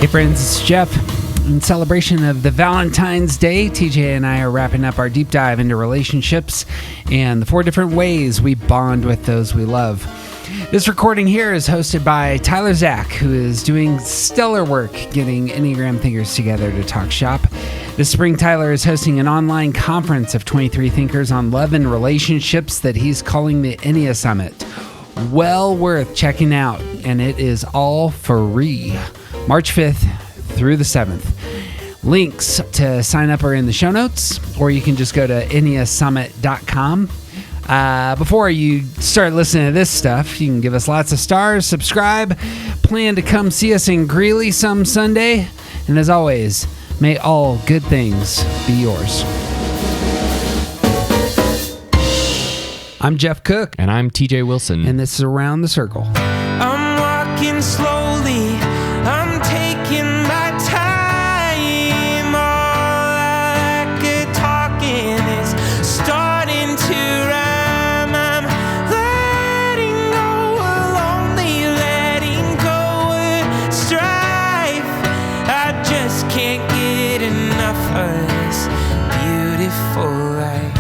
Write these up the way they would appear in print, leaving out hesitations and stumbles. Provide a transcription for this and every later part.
Hey friends, it's Jeff. In celebration of the Valentine's Day, TJ and I are wrapping up our deep dive into relationships and the 4 different ways we bond with those we love. This recording here is hosted by Tyler Zach, who is doing stellar work getting Enneagram thinkers together to talk shop. This spring, Tyler is hosting an online conference of 23 thinkers on love and relationships that he's calling the Enneagram Summit. Well worth checking out, and it is all free. March 5th through the 7th. Links to sign up are in the show notes, or you can just go to enneasummit.com. Before you start listening to this stuff, you can give us lots of stars, subscribe, plan to come see us in Greeley some Sunday, and as always, may all good things be yours. I'm Jeff Cook. And I'm TJ Wilson. And this is Around the Circle. I'm walking slowly, I'm taking my time. All I could talking is starting to rhyme. I'm letting go of lonely, letting go of strife. I just can't get enough of this beautiful life.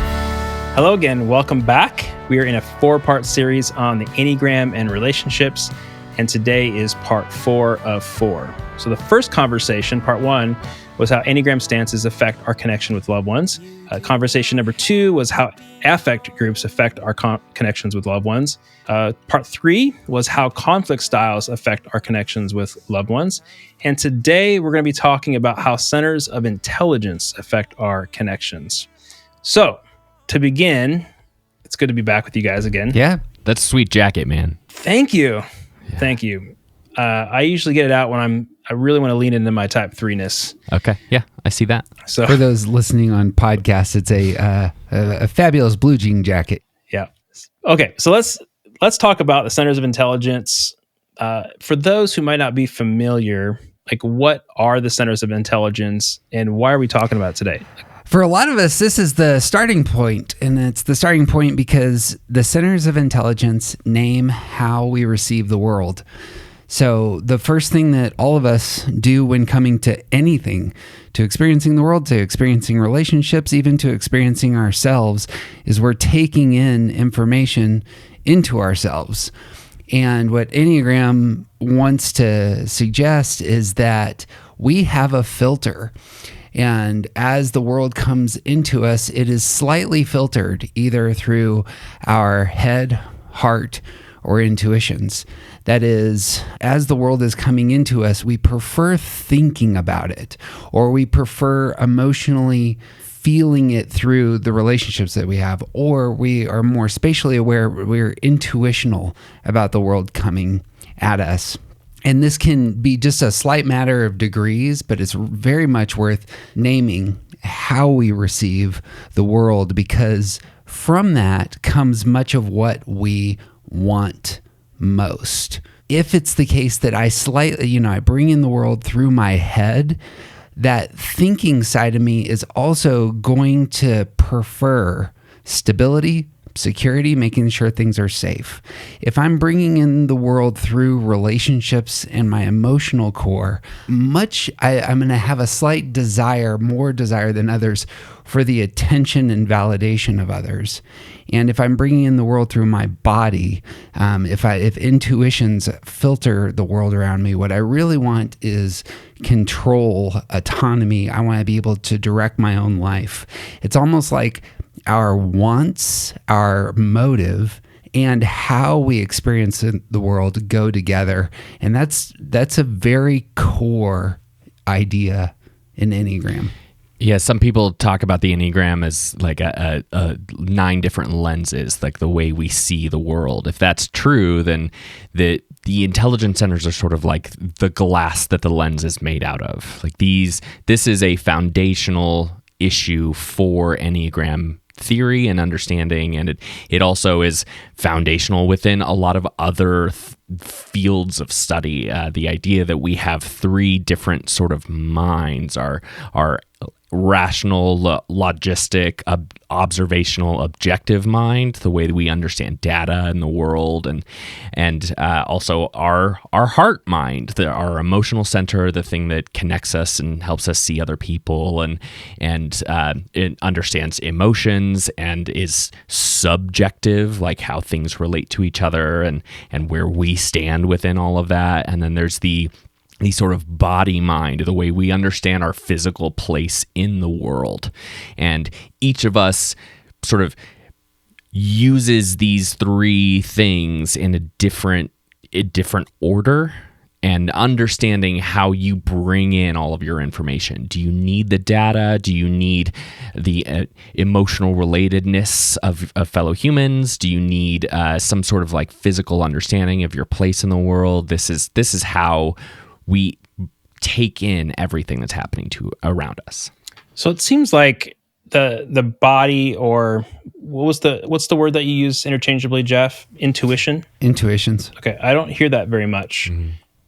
Hello again, welcome back. We are in a 4-part series on the Enneagram and relationships, and today is part 4 of 4. So the first conversation, part 1, was how Enneagram stances affect our connection with loved ones. Conversation number 2 was how affect groups affect our connections with loved ones. Part 3 was how conflict styles affect our connections with loved ones. And today we're going to be talking about how centers of intelligence affect our connections. So, to begin, it's good to be back with you guys again. Yeah, that's a sweet jacket, man. Thank you. Yeah. Thank you. I usually get it out when I really want to lean into my type 3-ness. Okay, yeah, I see that. So For those listening on podcasts, it's a fabulous blue jean jacket. yeah. Okay, so let's talk about the centers of intelligence. For those who might not be familiar, like what are the centers of intelligence and why are we talking about it today? For a lot of us, this is the starting point, and it's the starting point because the centers of intelligence name how we receive the world. So the first thing that all of us do when coming to anything, to experiencing the world, to experiencing relationships, even to experiencing ourselves, is we're taking in information into ourselves. And what Enneagram wants to suggest is that we have a filter. And as the world comes into us, it is slightly filtered either through our head, heart, or intuitions. That is, as the world is coming into us, we prefer thinking about it, or we prefer emotionally feeling it through the relationships that we have, or we are more spatially aware, we're intuitional about the world coming at us. And this can be just a slight matter of degrees, but it's very much worth naming how we receive the world, because from that comes much of what we want most. If it's the case that I bring in the world through my head, that thinking side of me is also going to prefer stability, security, making sure things are safe. If I'm bringing in the world through relationships and my emotional core, I'm going to have a slight desire, more desire than others, for the attention and validation of others. And if I'm bringing in the world through my body, if intuitions filter the world around me, what I really want is control, autonomy. I want to be able to direct my own life. It's almost like our wants, our motive, and how we experience the world go together. And that's a very core idea in Enneagram. Yeah, some people talk about the Enneagram as like a 9 different lenses, like the way we see the world. If that's true, then the intelligence centers are sort of like the glass that the lens is made out of. Like this is a foundational issue for Enneagram theory and understanding, and it also is foundational within a lot of other fields of study. The idea that we have 3 different sort of minds, our rational, logistic, observational, objective mind, the way that we understand data in the world, and also our heart mind, our emotional center, the thing that connects us and helps us see other people, and it understands emotions and is subjective, like how things relate to each other and where we stand within all of that. And then there's the sort of body mind, the way we understand our physical place in the world. And each of us sort of uses these three things in a different order, and understanding how you bring in all of your information. Do you need the data? Do you need the emotional relatedness of fellow humans? Do you need some sort of like physical understanding of your place in the world? This is how we take in everything that's happening around us. So it seems like the body, or what's the word that you use interchangeably, Jeff? Intuitions. Okay, I don't hear that very much.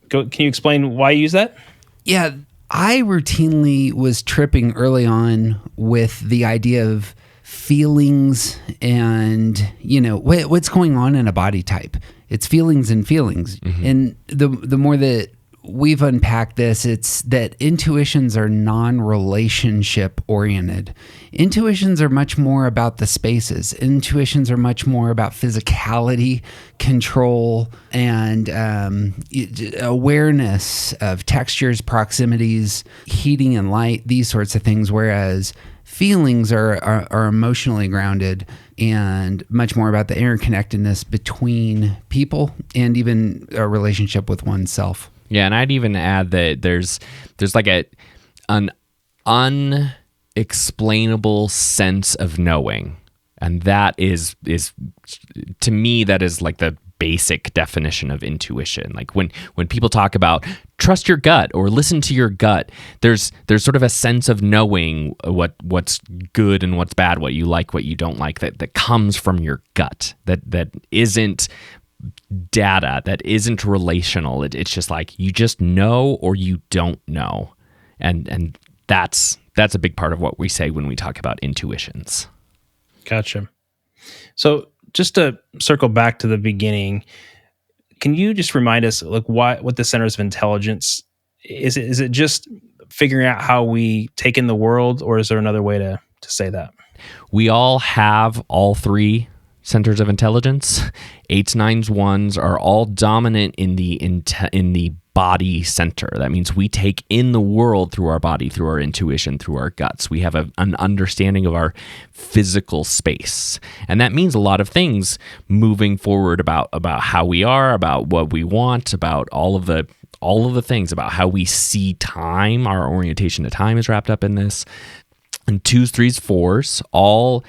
Can you explain why you use that? Yeah, I routinely was tripping early on with the idea of feelings and, what's going on in a body type. It's feelings and feelings. And the more that we've unpacked this, it's that intuitions are non-relationship oriented. Intuitions are much more about the spaces. Intuitions are much more about physicality, control, and awareness of textures, proximities, heating and light, these sorts of things. Whereas feelings are emotionally grounded and much more about the interconnectedness between people and even a relationship with oneself. Yeah, and I'd even add that there's like an unexplainable sense of knowing, and that is to me, that is like the basic definition of intuition. Like when people talk about trust your gut or listen to your gut, there's sort of a sense of knowing what's good and what's bad, what you like, what you don't like, that comes from your gut, that isn't data, that isn't relational. It's just like you just know or you don't know, and that's a big part of what we say when we talk about intuitions. Gotcha. So just to circle back to the beginning, can you just remind us like what the centers of intelligence is? Is it just figuring out how we take in the world, or is there another way to say that? We all have all three centers of intelligence. 8s, 9s, 1s are all dominant in the body center. That means we take in the world through our body, through our intuition, through our guts. We have an understanding of our physical space. And that means a lot of things moving forward about how we are, about what we want, about all of the things, about how we see time. Our orientation to time is wrapped up in this. And 2s, 3s, 4s all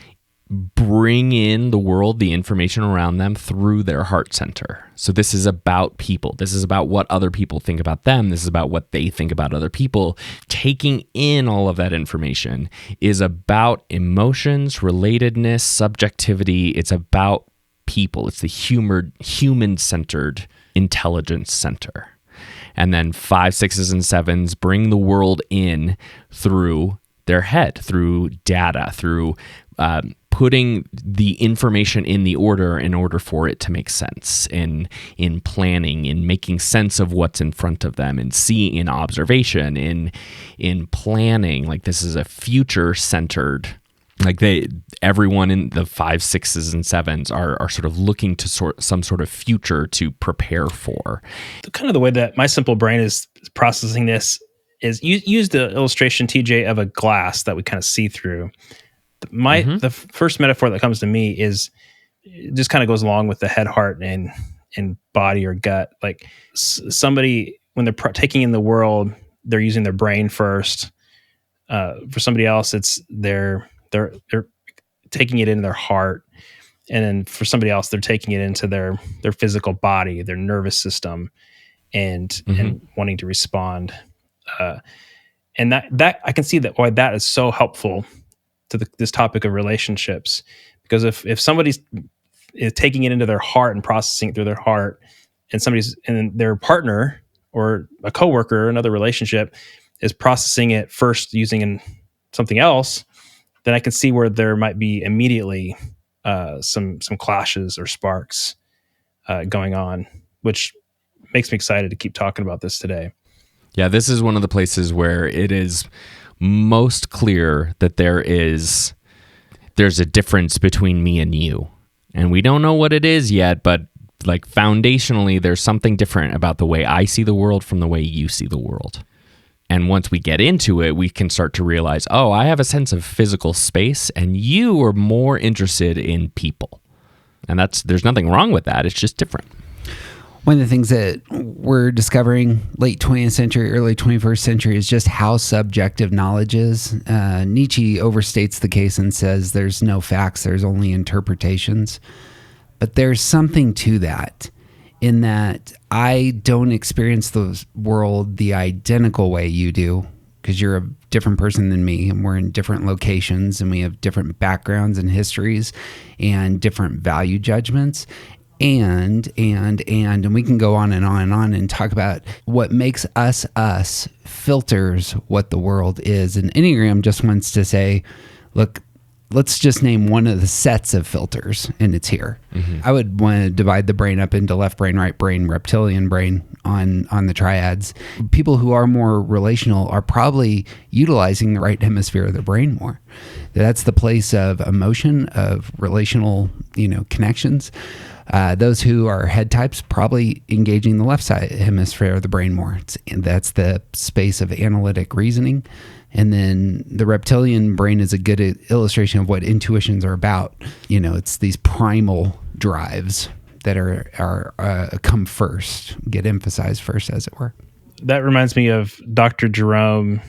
bring in the world, the information around them through their heart center. So this is about people. This is about what other people think about them. This is about what they think about other people. Taking in all of that information is about emotions, relatedness, subjectivity. It's about people. It's the human-centered intelligence center. And then 5s, 6s, and 7s bring the world in through their head, through data, through putting the information in the order in order for it to make sense, in planning, in making sense of what's in front of them, in seeing, in observation, in planning. Like this is a future centered. Like everyone in the 5s, 6s, and 7s are sort of looking to some sort of future to prepare for. Kind of the way that my simple brain is processing this is use the illustration, TJ, of a glass that we kind of see through. The first metaphor that comes to me is it just kind of goes along with the head, heart, and body or gut. Like somebody, when they're taking in the world, they're using their brain first. For somebody else, it's they're taking it in their heart, and then for somebody else, they're taking it into their physical body, their nervous system, and wanting to respond. And that I can see that why that is so helpful to this topic of relationships, because if somebody's is taking it into their heart and processing it through their heart, and their partner or a coworker or another relationship is processing it first using something else, then I can see where there might be immediately some clashes or sparks going on, which makes me excited to keep talking about this today. Yeah, this is one of the places where it is most clear that there's a difference between me and you. And we don't know what it is yet, but like foundationally, there's something different about the way I see the world from the way you see the world. And once we get into it, we can start to realize, oh, I have a sense of physical space and you are more interested in people. And there's nothing wrong with that. It's just different. One of the things that we're discovering late 20th century, early 21st century is just how subjective knowledge is. Nietzsche overstates the case and says there's no facts, there's only interpretations. But there's something to that, in that I don't experience the world the identical way you do, because you're a different person than me, and we're in different locations, and we have different backgrounds and histories and different value judgments. And we can go on and on and on and talk about what makes us filters what the world is. And Enneagram just wants to say, look, let's just name one of the sets of filters, and it's here. Mm-hmm. I would want to divide the brain up into left brain, right brain, reptilian brain on the triads. People who are more relational are probably utilizing the right hemisphere of the brain more. That's the place of emotion, of relational, connections. Those who are head types probably engaging the left side hemisphere of the brain more. That's the space of analytic reasoning. And then the reptilian brain is a good illustration of what intuitions are about. It's these primal drives that are come first, get emphasized first, as it were. That reminds me of Dr. Jerome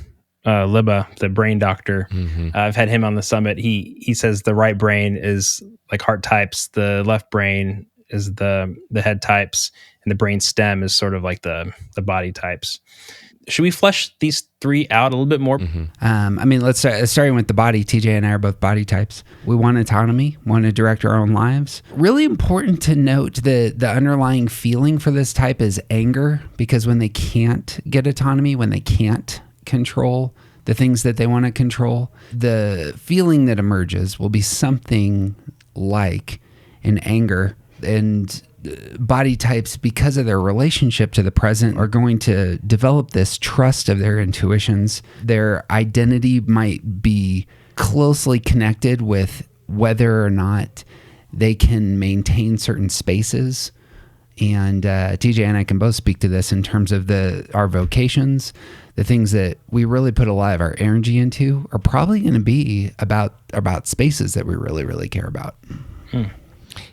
Libba, the brain doctor. Mm-hmm. I've had him on the summit. He says the right brain is like heart types, the left brain is the head types, and the brain stem is sort of like the body types. Should we flesh these three out a little bit more? Mm-hmm. Let's start starting with the body. TJ and I are both body types. We want autonomy, want to direct our own lives. Really important to note that the underlying feeling for this type is anger, because when they can't get autonomy, when they can't control the things that they want to control, the feeling that emerges will be something like an anger. And body types, because of their relationship to the present, are going to develop this trust of their intuitions. Their identity might be closely connected with whether or not they can maintain certain spaces. And TJ and I can both speak to this in terms of our vocations. The things that we really put a lot of our energy into are probably going to be about spaces that we really, really care about.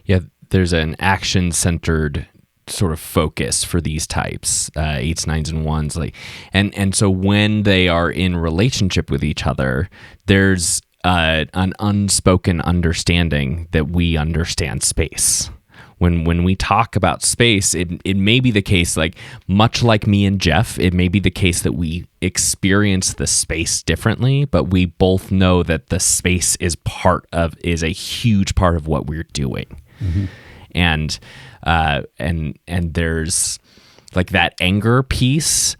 Yeah, there's an action-centered sort of focus for these types, 8s, 9s, and 1s. And so when they are in relationship with each other, there's an unspoken understanding that we understand space. When we talk about space, it may be the case, like much like me and Jeff, it may be the case that we experience the space differently, but we both know that the space is a huge part of what we're doing. Mm-hmm. And there's like that anger piece.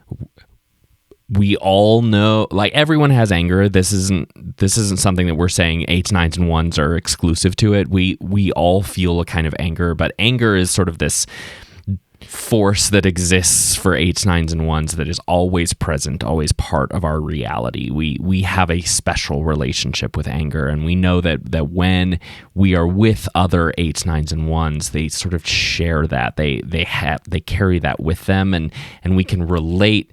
We all know, like everyone has anger. This isn't something that we're saying 8s, 9s, and 1s are exclusive to it. We all feel a kind of anger, but anger is sort of this force that exists for 8s, 9s, and 1s that is always present, always part of our reality. We have a special relationship with anger, and we know that when we are with other 8s, 9s, and 1s, they sort of share that. They carry that with them, and we can relate.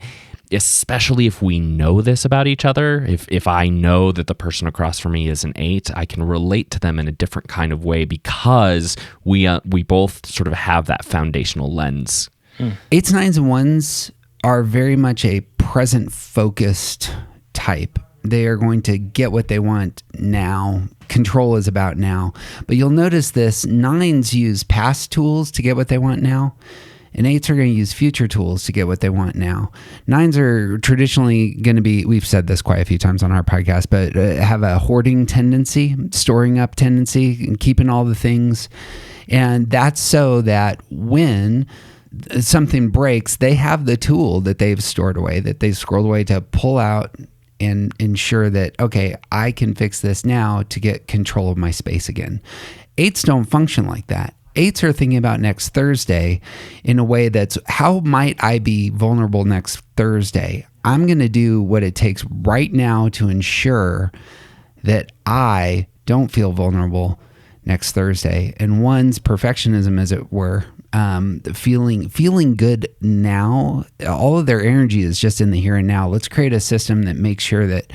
Especially if we know this about each other. If I know that the person across from me is an 8, I can relate to them in a different kind of way because we both sort of have that foundational lens. 8s, 9s, and 1s are very much a present-focused type. They are going to get what they want now. Control is about now. But you'll notice this, 9s use past tools to get what they want now. And 8s are going to use future tools to get what they want now. 9s are traditionally going to be, we've said this quite a few times on our podcast, but have a hoarding tendency, storing up tendency, and keeping all the things. And that's so that when something breaks, they have the tool that they've stored away, that they've scrolled away to pull out and ensure that, okay, I can fix this now to get control of my space again. 8s don't function like that. 8s are thinking about next Thursday in a way that's, how might I be vulnerable next Thursday? I'm going to do what it takes right now to ensure that I don't feel vulnerable next Thursday. And 1's perfectionism, as it were, feeling good now, all of their energy is just in the here and now. Let's create a system that makes sure that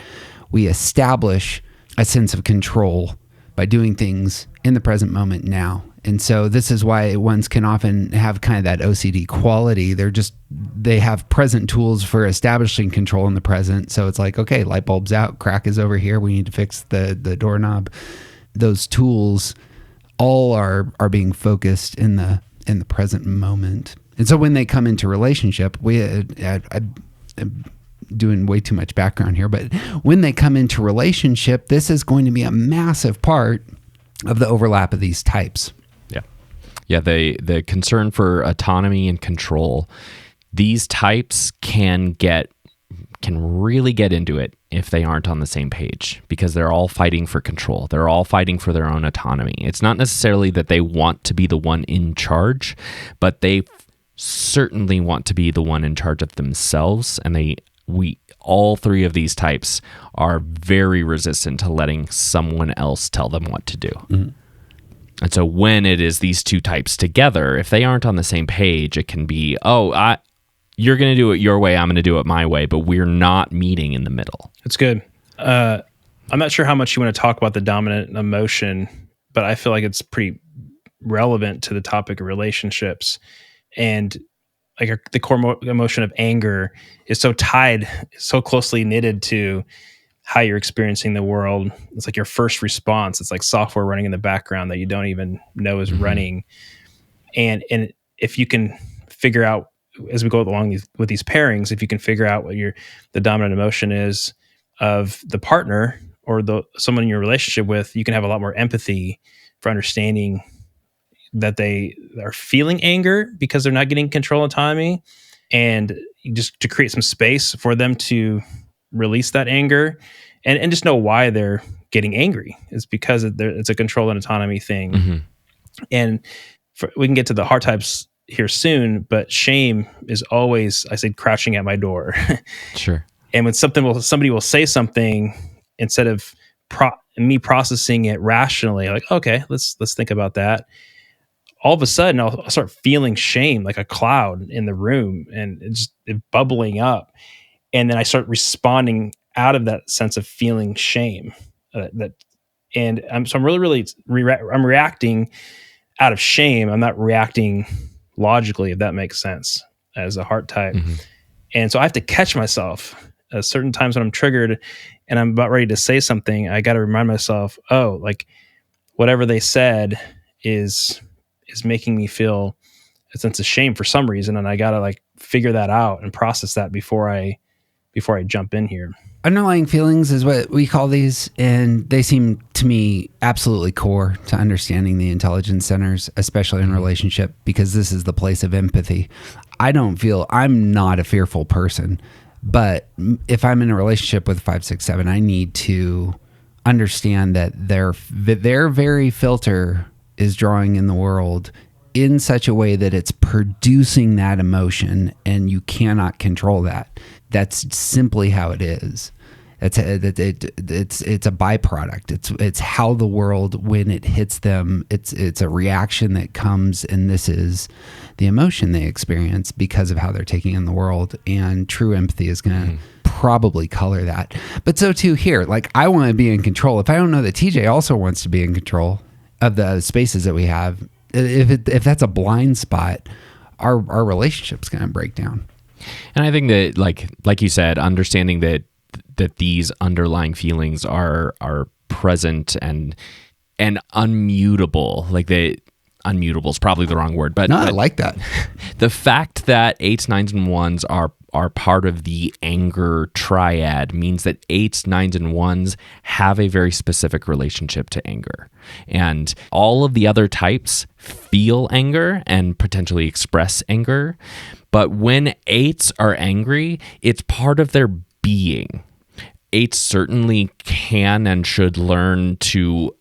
we establish a sense of control by doing things in the present moment now. And so this is why 1s can often have kind of that OCD quality. They have present tools for establishing control in the present. So it's like, okay, light bulb's out, crack is over here, we need to fix the doorknob. Those tools all are being focused in the present moment. And so when they come into relationship, I'm doing way too much background here, but when they come into relationship, this is going to be a massive part of the overlap of these types. Yeah, the concern for autonomy and control, these types can really get into it if they aren't on the same page, because they're all fighting for control. They're all fighting for their own autonomy. It's not necessarily that they want to be the one in charge, but they certainly want to be the one in charge of themselves. And all 3 of these types are very resistant to letting someone else tell them what to do. Mm-hmm. And so when it is these 2 types together, if they aren't on the same page, it can be, you're going to do it your way, I'm going to do it my way, but we're not meeting in the middle. That's good. I'm not sure how much you want to talk about the dominant emotion, but I feel like it's pretty relevant to the topic of relationships. And like the core emotion of anger is so closely knitted to how you're experiencing the world. It's like your first response. It's like software running in the background that you don't even know is running. And if you can figure out, as we go along with these pairings, if you can figure out what the dominant emotion is of the partner or someone in your relationship with, you can have a lot more empathy for understanding that they are feeling anger because they're not getting control and autonomy, and just to create some space for them to release that anger and just know why they're getting angry. It's because it's a control and autonomy thing. Mm-hmm. And we can get to the heart types here soon, but shame is always, I say, crouching at my door. Sure. And when somebody will say something, instead of me processing it rationally, like, okay, let's think about that. All of a sudden, I'll start feeling shame like a cloud in the room, and it's bubbling up. And then I start responding out of that sense of feeling shame. I'm reacting out of shame. I'm not reacting logically, if that makes sense, as a heart type. Mm-hmm. And so I have to catch myself at certain times when I'm triggered and I'm about ready to say something. I got to remind myself, like whatever they said is making me feel a sense of shame for some reason. And I got to figure that out and process that before I jump in here. Underlying feelings is what we call these, and they seem to me absolutely core to understanding the intelligence centers, especially in relationship, because this is the place of empathy. I'm not a fearful person, but if I'm in a relationship with 5, 6, 7, I need to understand that their very filter is drawing in the world in such a way that it's producing that emotion, and you cannot control that. That's simply how it is. It's a byproduct. It's how the world, when it hits them, it's a reaction that comes, and this is the emotion they experience because of how they're taking in the world. And true empathy is going to probably color that. But so too here, I want to be in control. If I don't know that TJ also wants to be in control of the spaces that we have, if that's a blind spot, our relationship's going to break down. And I think that, like you said, understanding that these underlying feelings are present and unmutable. Unmutable is probably the wrong word, but I like that. The fact that 8s, 9s, and 1s are part of the anger triad means that 8s, 9s, and 1s have a very specific relationship to anger. And all of the other types feel anger and potentially express anger. But when 8s are angry, it's part of their being. eights certainly can and should learn to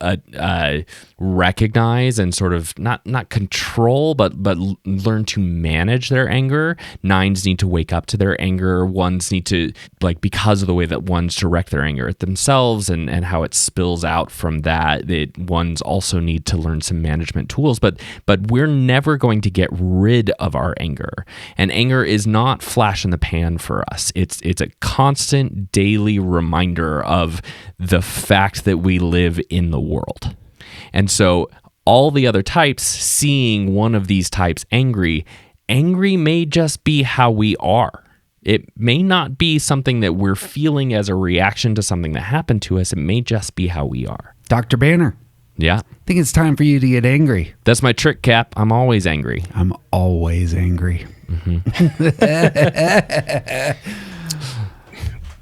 recognize and sort of not control, but learn to manage their anger. Nines need to wake up to their anger. Ones need to, like, because of the way that ones direct their anger at themselves and how it spills out from that, ones also need to learn some management tools. But we're never going to get rid of our anger. And anger is not flash in the pan for us. It's a constant daily reminder of the fact that we live in the world. And so all the other types, seeing one of these types angry may just be how we are. It may not be something that we're feeling as a reaction to something that happened to us. It may just be how we are. Dr. Banner. Yeah. I think it's time for you to get angry. That's my trick, Cap. I'm always angry. I'm always angry.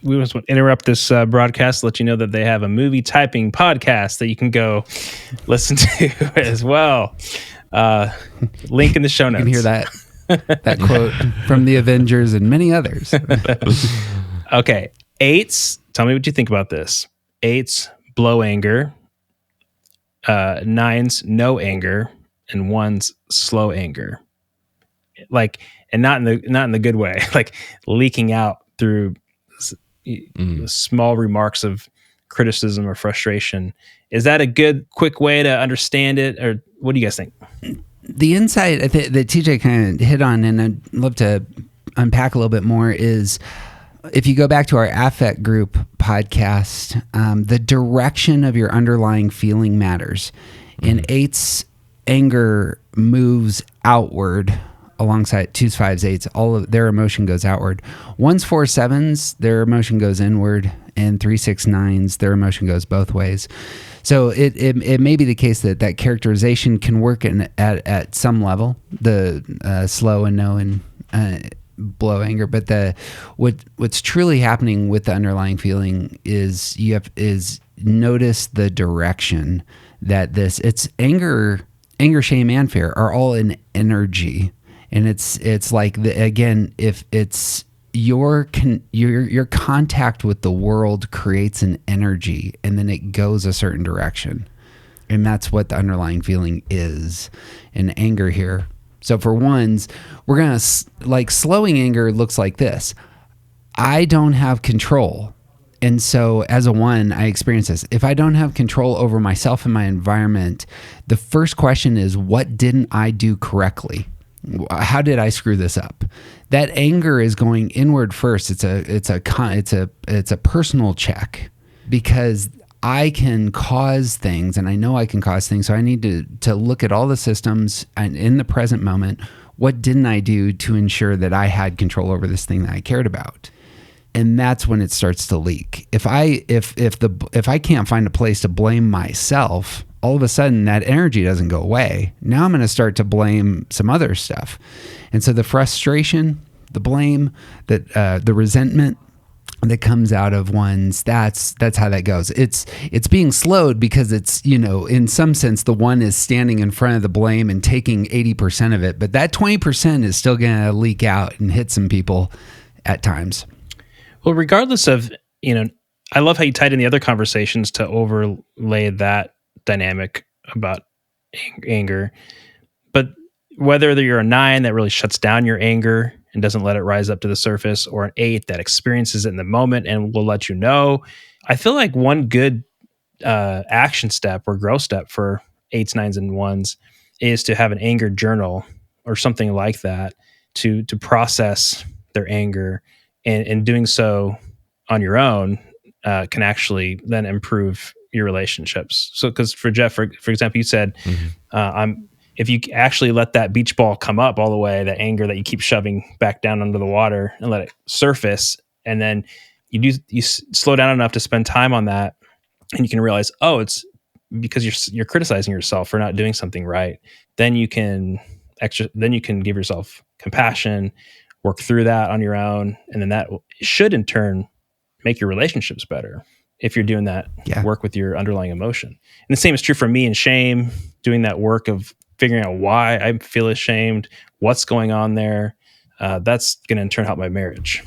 We just want to interrupt this broadcast to let you know that they have a movie typing podcast that you can go listen to as well. Link in the show notes. You can hear that quote from the Avengers and many others. Okay. Eights. Tell me what you think about this. Eights, blow anger. Nines, no anger. And ones, slow anger. Like, and not in the good way, like leaking out through small remarks of criticism or frustration. Is that a good, quick way to understand it? Or what do you guys think? The insight that TJ kind of hit on, and I'd love to unpack a little bit more, is if you go back to our affect group podcast, the direction of your underlying feeling matters. In eights, anger moves outward alongside 2s, 5s, 8s. All of their emotion goes outward. 1s, 4s, 7s, their emotion goes inward, and 3, 6, 9s, their emotion goes both ways. So it may be the case that characterization can work at some level, the slow and no and blow anger. But what's truly happening with the underlying feeling is notice the direction that it's anger, shame, and fear are all in energy. And it's like, again, if it's your contact with the world creates an energy, and then it goes a certain direction. And that's what the underlying feeling is in anger here. So for ones, we're going to, like, slowing anger looks like this. I don't have control. And so as a one, I experience this. If I don't have control over myself and my environment, the first question is, what didn't I do correctly? How did I screw this up? That anger is going inward first. It's a personal check, because I can cause things, and I know I can cause things. So I need to look at all the systems, and in the present moment, what didn't I do to ensure that I had control over this thing that I cared about? And that's when it starts to leak. If I can't find a place to blame myself, all of a sudden that energy doesn't go away. Now I'm going to start to blame some other stuff. And so the frustration, the blame, the resentment that comes out of ones, that's how that goes. It's being slowed because it's, in some sense, the one is standing in front of the blame and taking 80% of it, but that 20% is still going to leak out and hit some people at times. Well, regardless of, I love how you tied in the other conversations to overlay that dynamic about anger. But whether you're a 9 that really shuts down your anger and doesn't let it rise up to the surface, or an 8 that experiences it in the moment and will let you know, I feel like one good action step or growth step for 8s, 9s, and 1s is to have an anger journal or something like that to process their anger. And doing so on your own can actually then improve your relationships. So, because for Jeff, for example, you said, if you actually let that beach ball come up all the way, that anger that you keep shoving back down under the water, and let it surface, and then you slow down enough to spend time on that, and you can realize, oh, it's because you're criticizing yourself for not doing something right. Then you can give yourself compassion, work through that on your own, and then that should in turn make your relationships better if you're doing that work with your underlying emotion. And the same is true for me in shame, doing that work of figuring out why I feel ashamed, what's going on there. That's going to in turn help my marriage.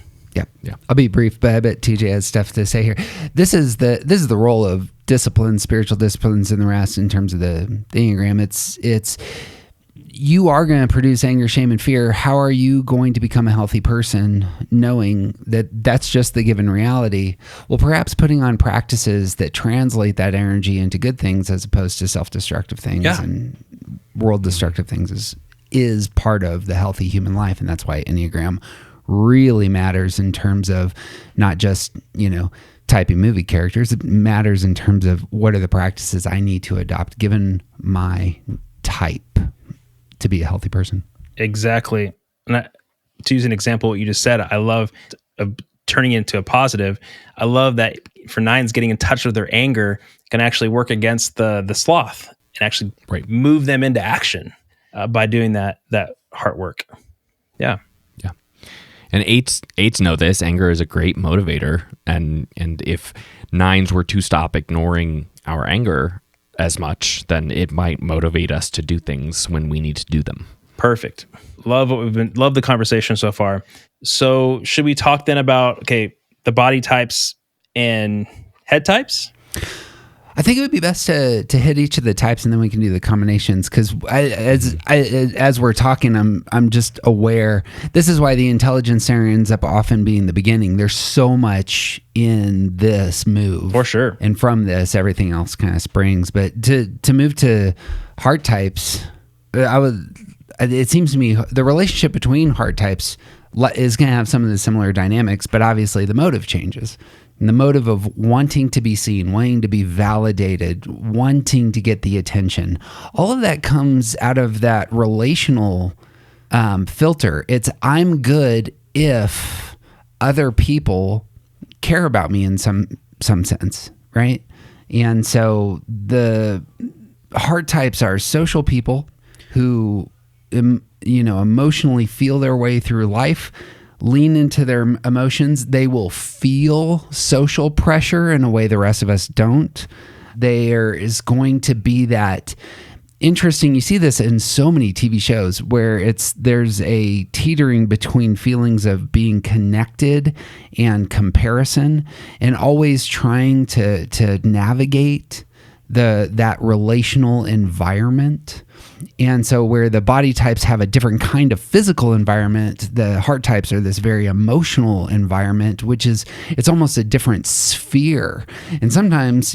Yeah. I'll be brief, but I bet TJ has stuff to say here. This is the role of disciplines, spiritual disciplines, and the rest in terms of the Enneagram. It's you are going to produce anger, shame, and fear. How are you going to become a healthy person knowing that that's just the given reality? Well, perhaps putting on practices that translate that energy into good things as opposed to self-destructive things and world-destructive things is part of the healthy human life. And that's why Enneagram really matters in terms of not just, typing movie characters. It matters in terms of what are the practices I need to adopt given my type to be a healthy person. Exactly. And to use an example, what you just said, I love turning it into a positive. I love that for nines, getting in touch with their anger can actually work against the sloth and actually move them into action by doing that heart work. Yeah. Yeah. And eights know this. Anger is a great motivator. And if nines were to stop ignoring our anger as much, then it might motivate us to do things when we need to do them. Perfect. Love the conversation so far. So should we talk then about, the body types and head types? I think it would be best to hit each of the types and then we can do the combinations. Because as we're talking, I'm just aware. This is why the intelligence center ends up often being the beginning. There's so much in this move, for sure, and from this, everything else kind of springs. But to move to heart types, it seems to me the relationship between heart types is going to have some of the similar dynamics, but obviously the motive changes. And the motive of wanting to be seen, wanting to be validated, wanting to get the attention, all of that comes out of that relational filter. It's I'm good if other people care about me in some sense, right? And so the heart types are social people who, emotionally feel their way through life, lean into their emotions. They will feel social pressure in a way the rest of us don't. There is going to be that interesting, you see this in so many TV shows where there's a teetering between feelings of being connected and comparison, and always trying to navigate that relational environment. And so where the body types have a different kind of physical environment, the heart types are this very emotional environment, it's almost a different sphere. And sometimes,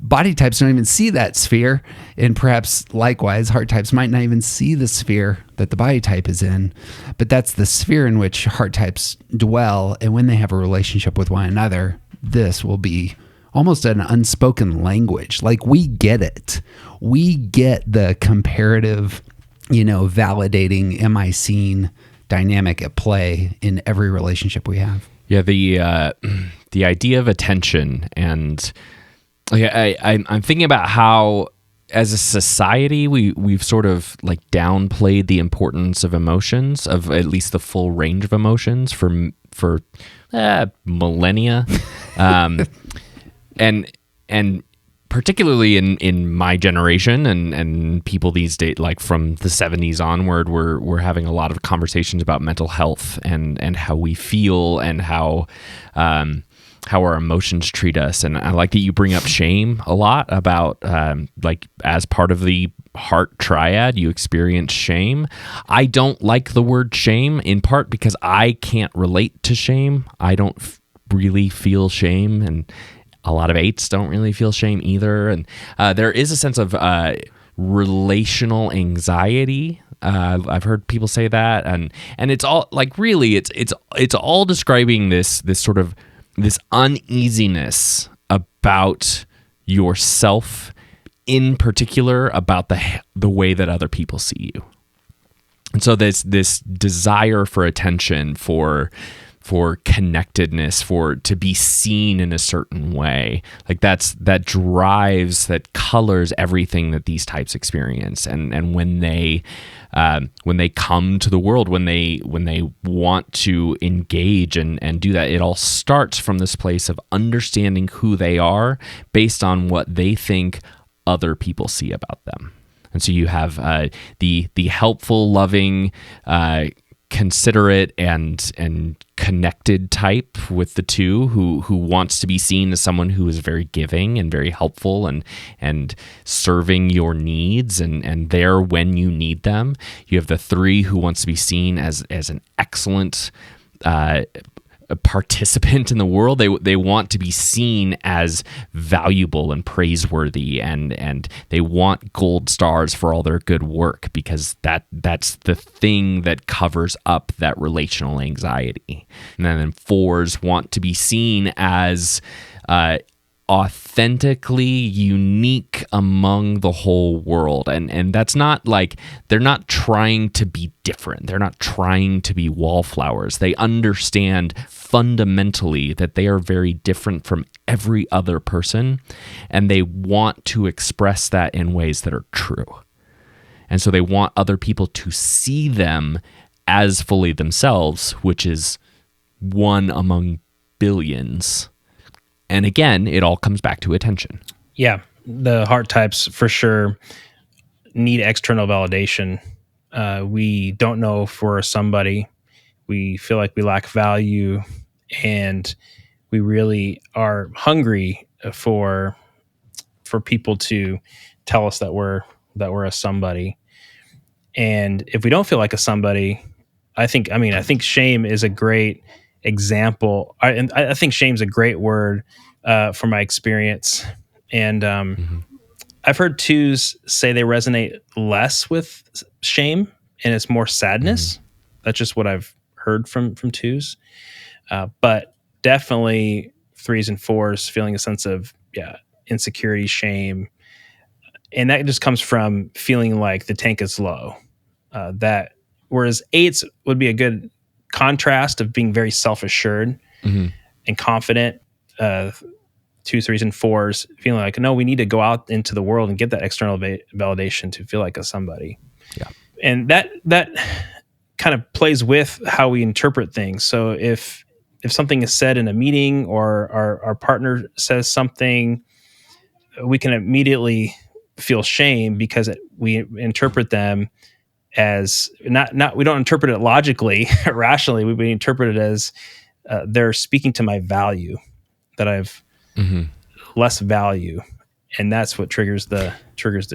body types don't even see that sphere. And perhaps likewise, heart types might not even see the sphere that the body type is in. But that's the sphere in which heart types dwell. And when they have a relationship with one another, this will be almost an unspoken language. Like we get it. We get the comparative, validating, am I seen dynamic at play in every relationship we have. Yeah, the idea of attention, and I'm thinking about how as a society we've sort of like downplayed the importance of emotions, of at least the full range of emotions for millennia. And particularly in my generation and people these days, like from the 70s onward, we're having a lot of conversations about mental health and how we feel and how our emotions treat us. And I like that you bring up shame a lot about like as part of the heart triad, you experience shame. I don't like the word shame, in part because I can't relate to shame. I don't really feel shame, and a lot of eights don't really feel shame either. And there is a sense of relational anxiety. I've heard people say that, and it's all like really it's all describing this sort of this uneasiness about yourself, in particular about the way that other people see you. And so there's this desire for attention, for connectedness, to be seen in a certain way. Like that colors everything that these types experience. And when they come to the world, when they want to engage and do that, it all starts from this place of understanding who they are based on what they think other people see about them. And so you have the helpful, loving, considerate and connected type with the 2 who wants to be seen as someone who is very giving and very helpful and serving your needs and there when you need them. You have the 3 who wants to be seen as an excellent a participant in the world. They want to be seen as valuable and praiseworthy, and they want gold stars for all their good work, because that's the thing that covers up that relational anxiety. And then 4s want to be seen as authentically unique among the whole world, and that's not like they're not trying to be different, they're not trying to be wallflowers. They understand fundamentally that they are very different from every other person, and they want to express that in ways that are true. And so they want other people to see them as fully themselves, which is one among billions. And again, it all comes back to attention. Yeah, the heart types for sure need external validation. We don't know if we're somebody. We feel like we lack value, and we really are hungry for people to tell us that we're a somebody. And if we don't feel like a somebody, I think shame is a great example. I think shame's a great word from my experience. And I've heard 2s say they resonate less with shame and it's more sadness. That's just what I've heard from 2s. But definitely 3s and 4s feeling a sense of insecurity, shame. And that just comes from feeling like the tank is low. Whereas 8s would be a good contrast of being very self-assured and confident. 2s, 3s, and 4s feeling like, no, we need to go out into the world and get that external validation to feel like a somebody. Yeah. And that kind of plays with how we interpret things. So if something is said in a meeting or our partner says something, we can immediately feel shame because we interpret them as not we don't interpret it logically, rationally. We interpret it as they're speaking to my value, that I've less value, and that's what triggers the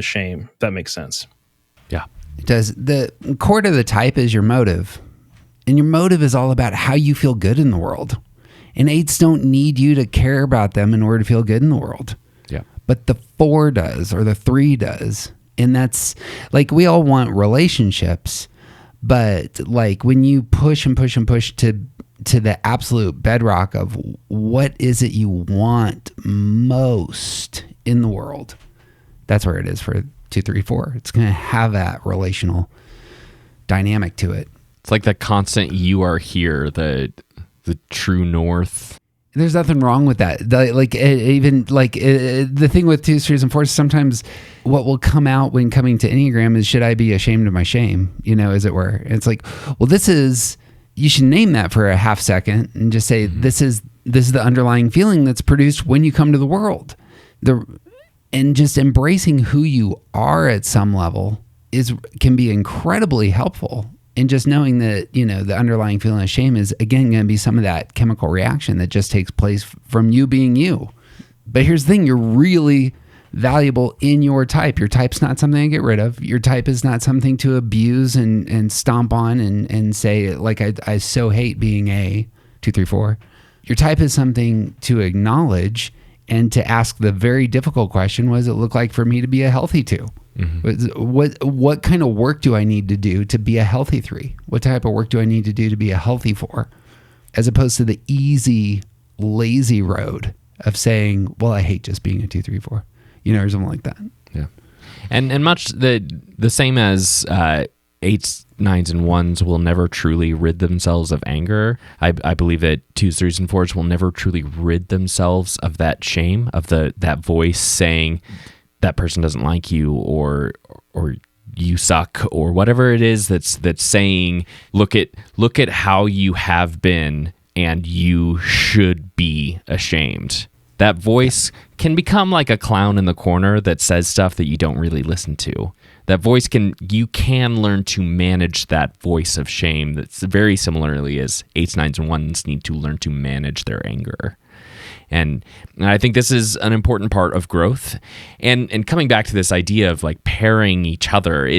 shame. If that makes sense. Yeah, it does. The core to the type is your motive, and your motive is all about how you feel good in the world. And 8s don't need you to care about them in order to feel good in the world. Yeah, but the 4 does, or the 3 does. And that's like, we all want relationships, but like when you push and push and push to the absolute bedrock of what is it you want most in the world, that's where it is for 2, 3, 4. It's going to have that relational dynamic to it. It's like the constant "you are here," the true north. There's nothing wrong with that. The thing with 2s, 3s, and 4s, sometimes what will come out when coming to Enneagram is, should I be ashamed of my shame? As it were. And it's like, well, you should name that for a half second and just say, this is the underlying feeling that's produced when you come to the world. And just embracing who you are at some level can be incredibly helpful. And just knowing that, the underlying feeling of shame is, again, going to be some of that chemical reaction that just takes place from you being you. But here's the thing, you're really valuable in your type. Your type's not something to get rid of. Your type is not something to abuse and stomp on and say, like, I so hate being a 2, 3, 4. Your type is something to acknowledge and to ask the very difficult question, what does it look like for me to be a healthy 2? What kind of work do I need to do to be a healthy 3? What type of work do I need to do to be a healthy 4? As opposed to the easy, lazy road of saying, well, I hate just being a 2, 3, 4, or something like that. Yeah. And much the same as 8s, 9s, and 1s will never truly rid themselves of anger. I believe that 2s, 3s, and 4s will never truly rid themselves of that shame, of that voice saying that person doesn't like you, or you suck, or whatever it is that's saying, look at how you have been and you should be ashamed. That voice can become like a clown in the corner that says stuff that you don't really listen to. That voice you can learn to manage that voice of shame. That's very similarly as 8s, 9s, and 1s need to learn to manage their anger. And I think this is an important part of growth. And coming back to this idea of like pairing each other,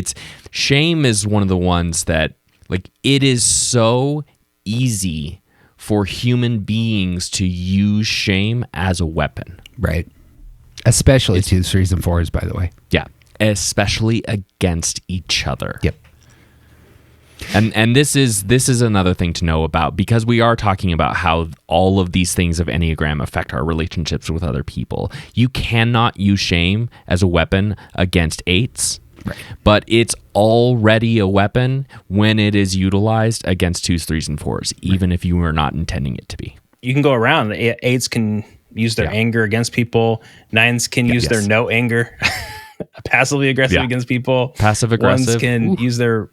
shame is one of the ones that like it is so easy for human beings to use shame as a weapon. Right. Especially 2s, 3s, and 4s, by the way. Yeah. Especially against each other. Yep. And this is another thing to know about, because we are talking about how all of these things of Enneagram affect our relationships with other people. You cannot use shame as a weapon against 8s, right, but it's already a weapon when it is utilized against 2s, 3s, and 4s, even if you are not intending it to be. You can go around. The 8s can use their anger against people. 9s can use their no anger, passively aggressive against people. Passive aggressive. 1s can use their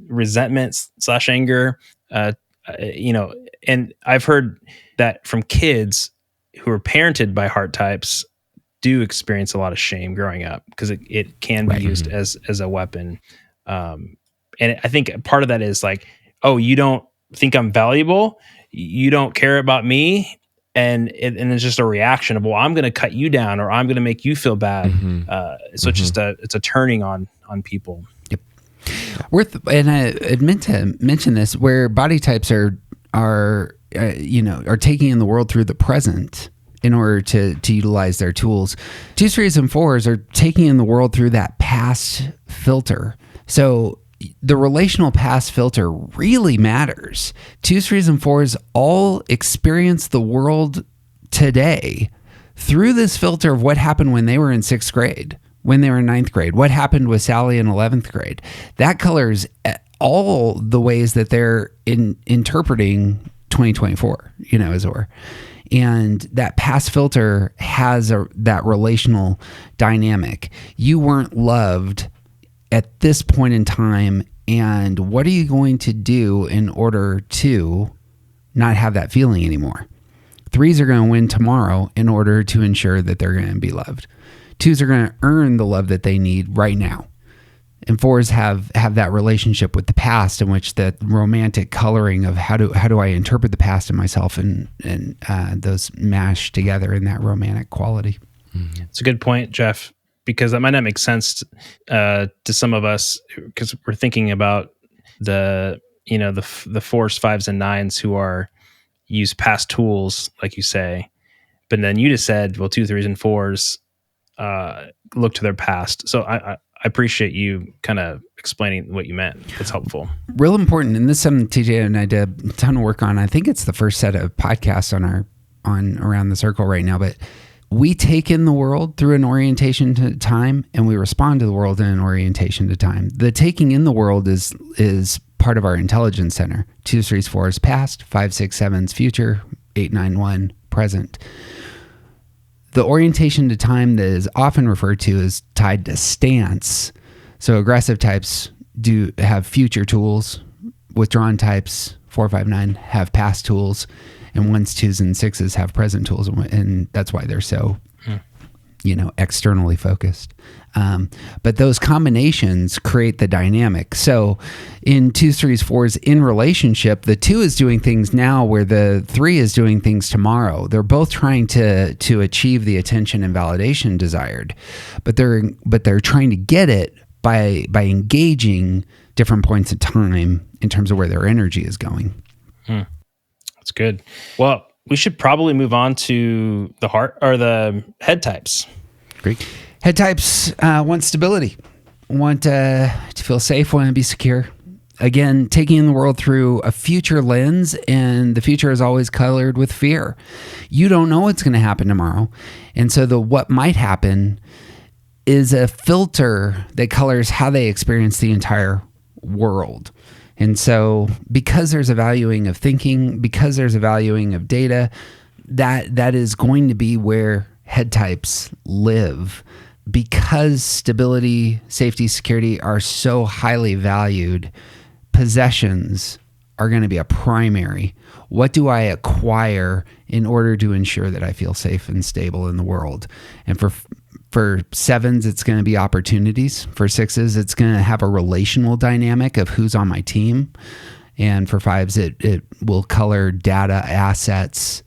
resentment / anger. And I've heard that from kids who are parented by heart types do experience a lot of shame growing up, because it can be used as a weapon. And I think part of that is like, oh, you don't think I'm valuable, you don't care about me, and it's just a reaction of, well, I'm going to cut you down, or I'm going to make you feel bad. So it's a turning on people. Yep. And I meant to mention this, where body types are taking in the world through the present in order to utilize their tools. 2s, 3s, and 4s are taking in the world through that past filter. So the relational past filter really matters. 2s, 3s, and 4s all experience the world today through this filter of what happened when they were in 6th grade, when they were in 9th grade, what happened with Sally in 11th grade. That colors all the ways that they're interpreting 2024, as it were. And that past filter has that relational dynamic. You weren't loved at this point in time, and what are you going to do in order to not have that feeling anymore? 3s are going to win tomorrow in order to ensure that they're going to be loved. 2s are going to earn the love that they need right now. And 4s have that relationship with the past, in which that romantic coloring of how do I interpret the past in myself, and those mash together in that romantic quality. It's a good point, Jeff, because that might not make sense to some of us, because we're thinking about the 4s, 5s, and 9s who use past tools, like you say, but then you just said, well, 2, 3s, and 4s look to their past. So I appreciate you kind of explaining what you meant. It's helpful. Real important. And this is something TJ and I did a ton of work on. I think it's the first set of podcasts on Around the Circle right now, but we take in the world through an orientation to time, and we respond to the world in an orientation to time. The taking in the world is part of our intelligence center. 2, 3, 4 is past, 5, 6, 7's future, 8, 9, 1 present. The orientation to time that is often referred to is tied to stance. So aggressive types do have future tools. Withdrawn types, 4, 5, 9, have past tools. And 1s, 2s, and 6s have present tools. And that's why they're so, externally focused. But those combinations create the dynamic. So in 2s, 3s, 4s in relationship, the 2 is doing things now where the 3 is doing things tomorrow. They're both trying to achieve the attention and validation desired, but they're trying to get it by engaging different points of time in terms of where their energy is going. That's good. Well, we should probably move on to the heart or the head types. Great. Head types want stability, want to feel safe, want to be secure. Again, taking in the world through a future lens, and the future is always colored with fear. You don't know what's going to happen tomorrow. And so what might happen is a filter that colors how they experience the entire world. And so because there's a valuing of thinking, because there's a valuing of data, that is going to be where head types live. Because stability, safety, security are so highly valued, possessions are going to be a primary. What do I acquire in order to ensure that I feel safe and stable in the world? And for For sevens, it's going to be opportunities. For sixes, it's going to have a relational dynamic of who's on my team. And for fives, it will color data, assets.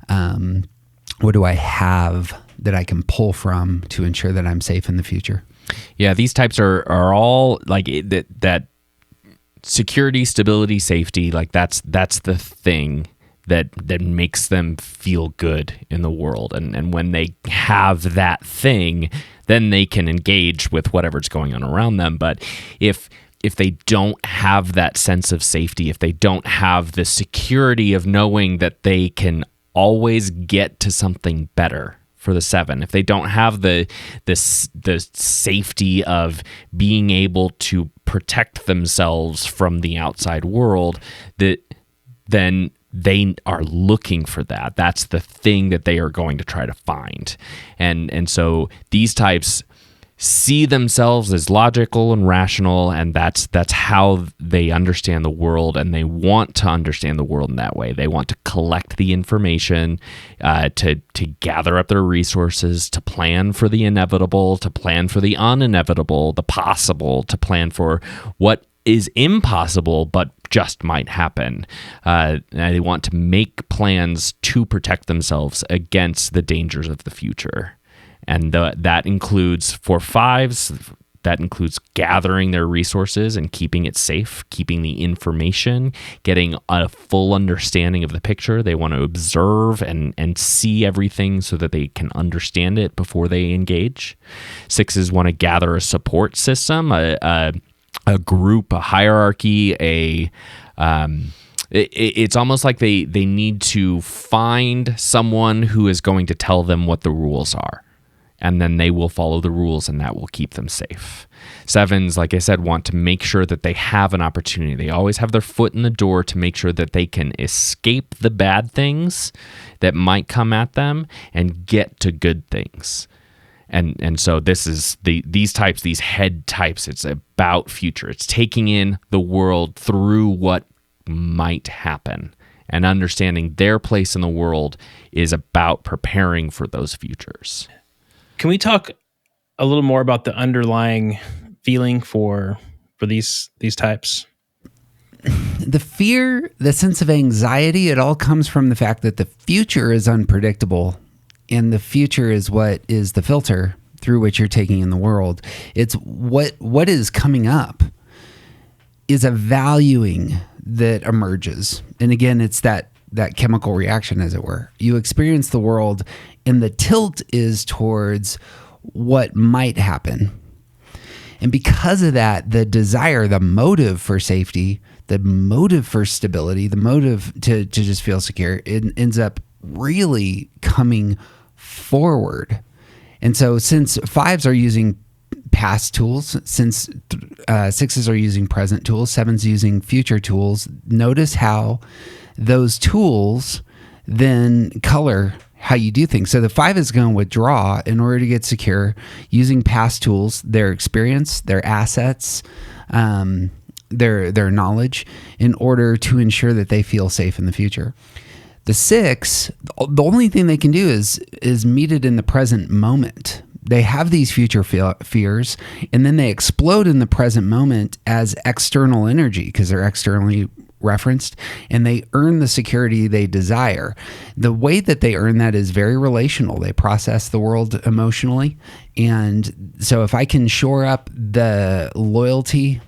What do I have that I can pull from to ensure that I'm safe in the future? Yeah, these types are all like that security, stability, safety, like that's the thing that makes them feel good in the world. And when they have that thing, then they can engage with whatever's going on around them. But if they don't have that sense of safety, if they don't have the security of knowing that they can always get to something better for the seven, if they don't have the safety of being able to protect themselves from the outside world, then they are looking for that. That's the thing that they are going to try to find. And so these types see themselves as logical and rational, and that's how they understand the world, and they want to understand the world in that way. They want to collect the information, to gather up their resources, to plan for the inevitable, to plan for the uninevitable, the possible, to plan for what is impossible but just might happen. They want to make plans to protect themselves against the dangers of the future. And that includes, for fives, that includes gathering their resources and keeping it safe, keeping the information, getting a full understanding of the picture. They want to observe and see everything so that they can understand it before they engage. Sixes want to gather a support system, a group, a hierarchy, it's almost like they need to find someone who is going to tell them what the rules are. And then they will follow the rules, and that will keep them safe. Sevens, like I said, want to make sure that they have an opportunity. They always have their foot in the door to make sure that they can escape the bad things that might come at them and get to good things. And so this is these types, these head types, it's about future. It's taking in the world through what might happen. And understanding their place in the world is about preparing for those futures. Can we talk a little more about the underlying feeling for these types? The fear, the sense of anxiety, it all comes from the fact that the future is unpredictable, and the future is what is the filter through which you're taking in the world. It's what is coming up is a valuing that emerges. And again, it's that chemical reaction, as it were. You experience the world, and the tilt is towards what might happen. And because of that, the desire, the motive for safety, the motive for stability, the motive to just feel secure, it ends up really coming forward. And so since fives are using past tools, since sixes are using present tools, sevens using future tools, notice how those tools then color how you do things. So the five is going to withdraw in order to get secure using past tools, their experience, their assets, their knowledge, in order to ensure that they feel safe in the future. The six, the only thing they can do is meet it in the present moment. They have these future fears, and then they explode in the present moment as external energy because they're externally referenced, and they earn the security they desire. The way that they earn that is very relational. They process the world emotionally. And so if I can shore up the loyalty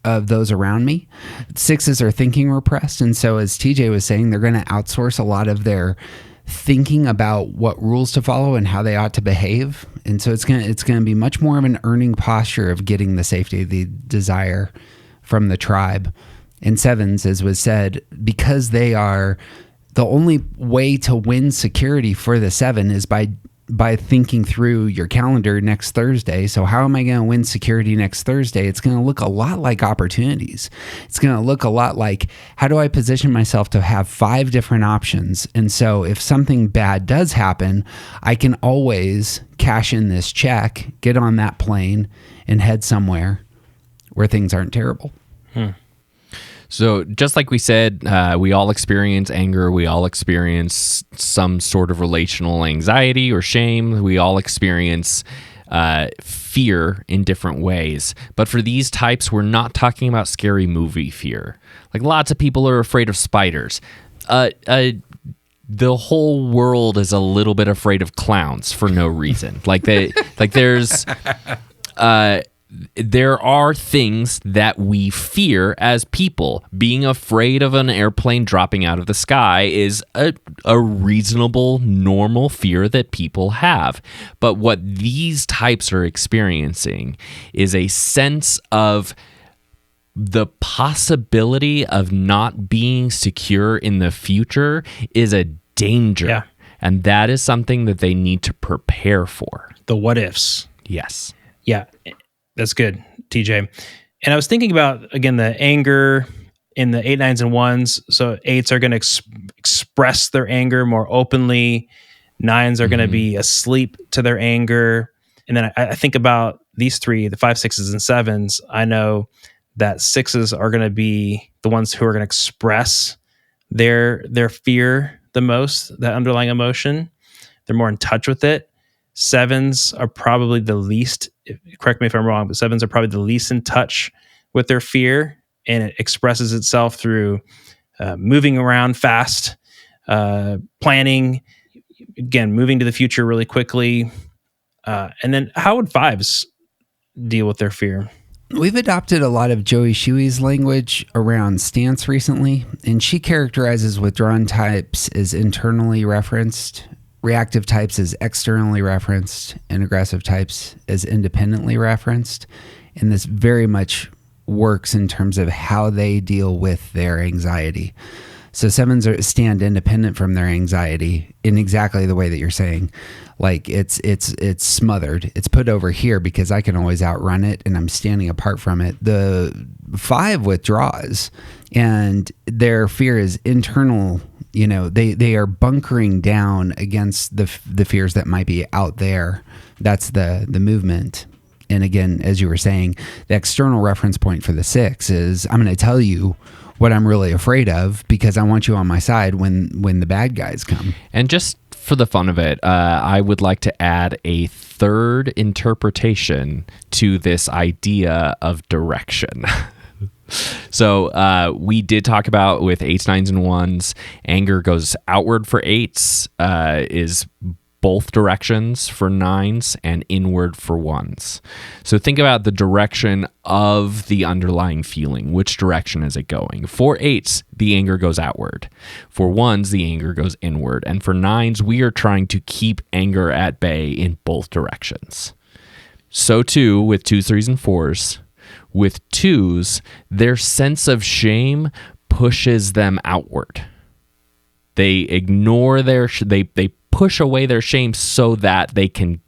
of those around me, sixes are thinking repressed. And so as TJ was saying, they're going to outsource a lot of their thinking about what rules to follow and how they ought to behave. And so it's going to be much more of an earning posture of getting the safety they desire from the tribe. And sevens, as was said, because they are the only way to win security for the seven is by thinking through your calendar next Thursday. So how am I going to win security next Thursday? It's going to look a lot like opportunities. It's going to look a lot like, how do I position myself to have 5 different options? And so if something bad does happen, I can always cash in this check, get on that plane, and head somewhere where things aren't terrible. So just like we said, we all experience anger. We all experience some sort of relational anxiety or shame. We all experience fear in different ways. But for these types, we're not talking about scary movie fear. Like lots of people are afraid of spiders. The whole world is a little bit afraid of clowns for no reason. There are things that we fear as people. Being afraid of an airplane dropping out of the sky is a reasonable, normal fear that people have. But what these types are experiencing is a sense of the possibility of not being secure in the future is a danger. Yeah. And that is something that they need to prepare for. The what ifs. Yes. Yeah, that's good, TJ. And I was thinking about, again, the anger in the 8, 9s, and 1s. So 8s are going to express their anger more openly. 9s are going to be asleep to their anger. And then I think about these 3, the 5, 6s, and 7s. I know that 6s are going to be the ones who are going to express their fear the most, that underlying emotion. They're more in touch with it. 7s are probably the least, correct me if I'm wrong, but 7s are probably the least in touch with their fear, and it expresses itself through moving around fast, planning, again, moving to the future really quickly. And then how would 5s deal with their fear? We've adopted a lot of Joey Shuey's language around stance recently, and she characterizes withdrawn types as internally referenced, reactive types as externally referenced, and aggressive types as independently referenced. And this very much works in terms of how they deal with their anxiety. So 7s stand independent from their anxiety in exactly the way that you're saying. Like it's smothered. It's put over here because I can always outrun it and I'm standing apart from it. The 5 withdraws and their fear is internal. You know, they are bunkering down against the fears that might be out there. That's the movement. And again, as you were saying, the external reference point for the 6 is I'm going to tell you what I'm really afraid of because I want you on my side when the bad guys come. And just for the fun of it, I would like to add a third interpretation to this idea of direction. So we did talk about with 8s, 9s, and 1s, anger goes outward for 8s, is both directions for 9s, and inward for 1s. So think about the direction of the underlying feeling. Which direction is it going? For 8s, the anger goes outward. For 1s, the anger goes inward. And for 9s, we are trying to keep anger at bay in both directions. So too with 2s, 3s, and 4s. With 2s, their sense of shame pushes them outward. They ignore they push away their shame so that they can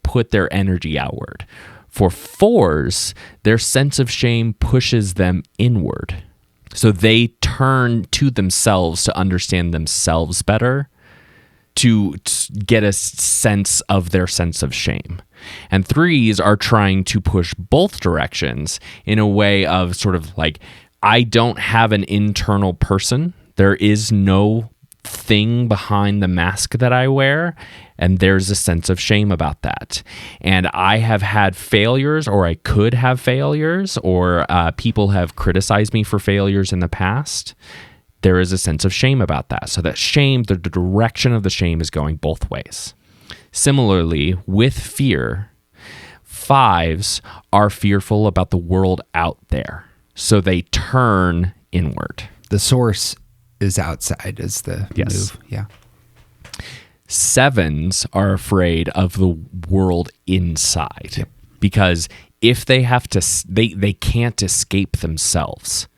put their energy outward. For 4s, their sense of shame pushes them inward. So they turn to themselves to understand themselves better, to get a sense of their sense of shame. And 3s are trying to push both directions in a way of sort of like, I don't have an internal person. There is no thing behind the mask that I wear, and there's a sense of shame about that. And I have had failures, or I could have failures, or people have criticized me for failures in the past. There is a sense of shame about that. So that shame, the direction of the shame is going both ways. Similarly, with fear, 5s are fearful about the world out there. So they turn inward. The source is outside is the move. Yeah. 7s are afraid of the world inside because if they have to, they can't escape themselves.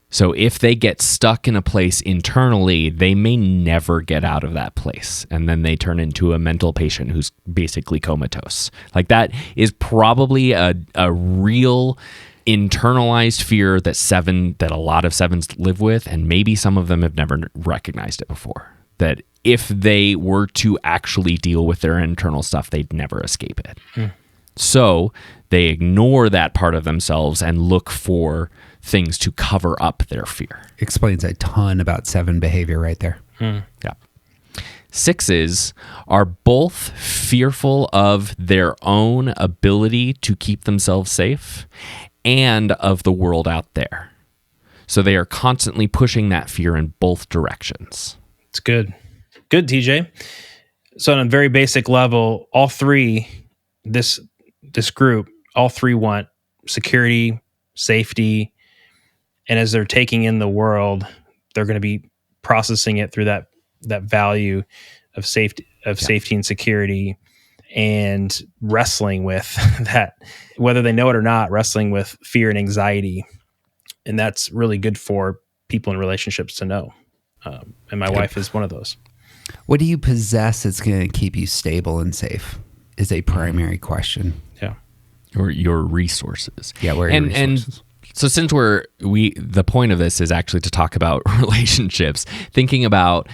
So if they get stuck in a place internally, they may never get out of that place. And then they turn into a mental patient who's basically comatose. Like that is probably a real internalized fear that a lot of 7s live with, and maybe some of them have never recognized it before. That if they were to actually deal with their internal stuff, they'd never escape it. So they ignore that part of themselves and look for things to cover up their fear. Explains a ton about 7 behavior right there. Yeah. Sixes are both fearful of their own ability to keep themselves safe and of the world out there. So they are constantly pushing that fear in both directions. It's good. Good, TJ. So on a very basic level, all three, this group, all three want security, safety, and as they're taking in the world, they're going to be processing it through that value of safety and security, and wrestling with that, whether they know it or not, wrestling with fear and anxiety. And that's really good for people in relationships to know. And my wife is one of those. What do you possess that's going to keep you stable and safe is a primary question. Yeah. Or your resources. Yeah, where are your resources? And so since the point of this is actually to talk about relationships, thinking about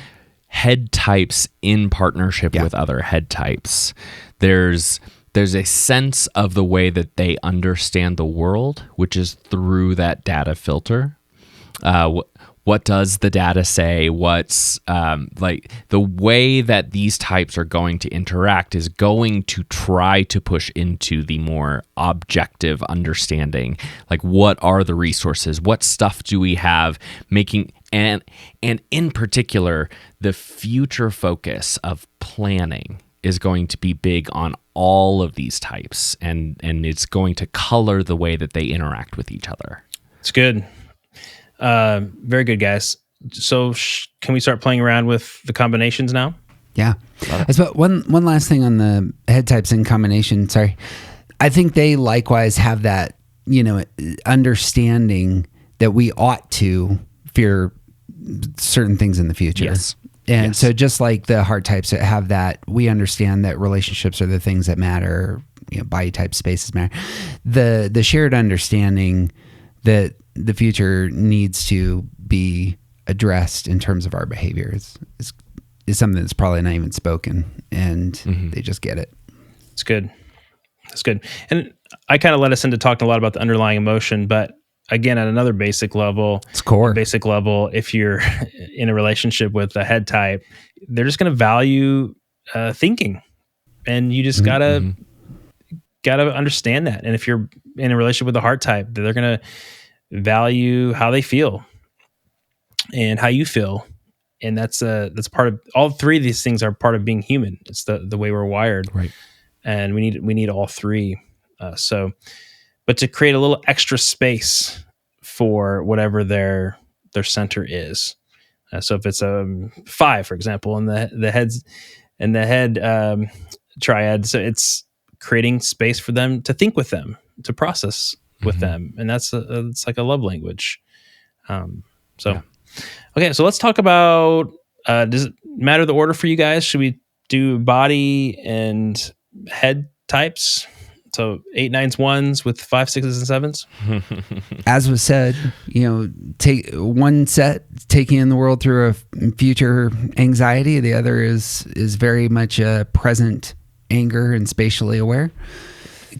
head types in partnership with other head types, there's a sense of the way that they understand the world, which is through that data filter. What does the data say? What's like the way that these types are going to interact is going to try to push into the more objective understanding. Like, what are the resources? What stuff do we have? And in particular, the future focus of planning is going to be big on all of these types, and it's going to color the way that they interact with each other. It's good. Very good, guys. So can we start playing around with the combinations now? Yeah. But one last thing on the head types in combination. Sorry. I think they likewise have that, understanding that we ought to fear certain things in the future. Yes. And so just like the heart types that have that, we understand that relationships are the things that matter, body type spaces matter. The shared understanding that the future needs to be addressed in terms of our behavior is something that's probably not even spoken, and they just get it. It's good. That's good. And I kind of led us into talking a lot about the underlying emotion, but again, at another basic level, It's core. Basic level, if you're in a relationship with a head type, they're just going to value thinking, and you just gotta understand that. And if you're in a relationship with a heart type, they're going to value how they feel and how you feel, and that's part of all three of these things are part of being human. It's the way we're wired, right? And we need all three. But to create a little extra space for whatever their center is. So if it's a 5, for example, and the head triad, so it's creating space for them to think with them, to process with them, and it's like a love language. Okay, so let's talk about. Does it matter the order for you guys? Should we do body and head types? So 8, 9s, 1s with 5, 6s, and 7s. As was said, take one set taking in the world through a future anxiety. The other is very much a present anger and spatially aware.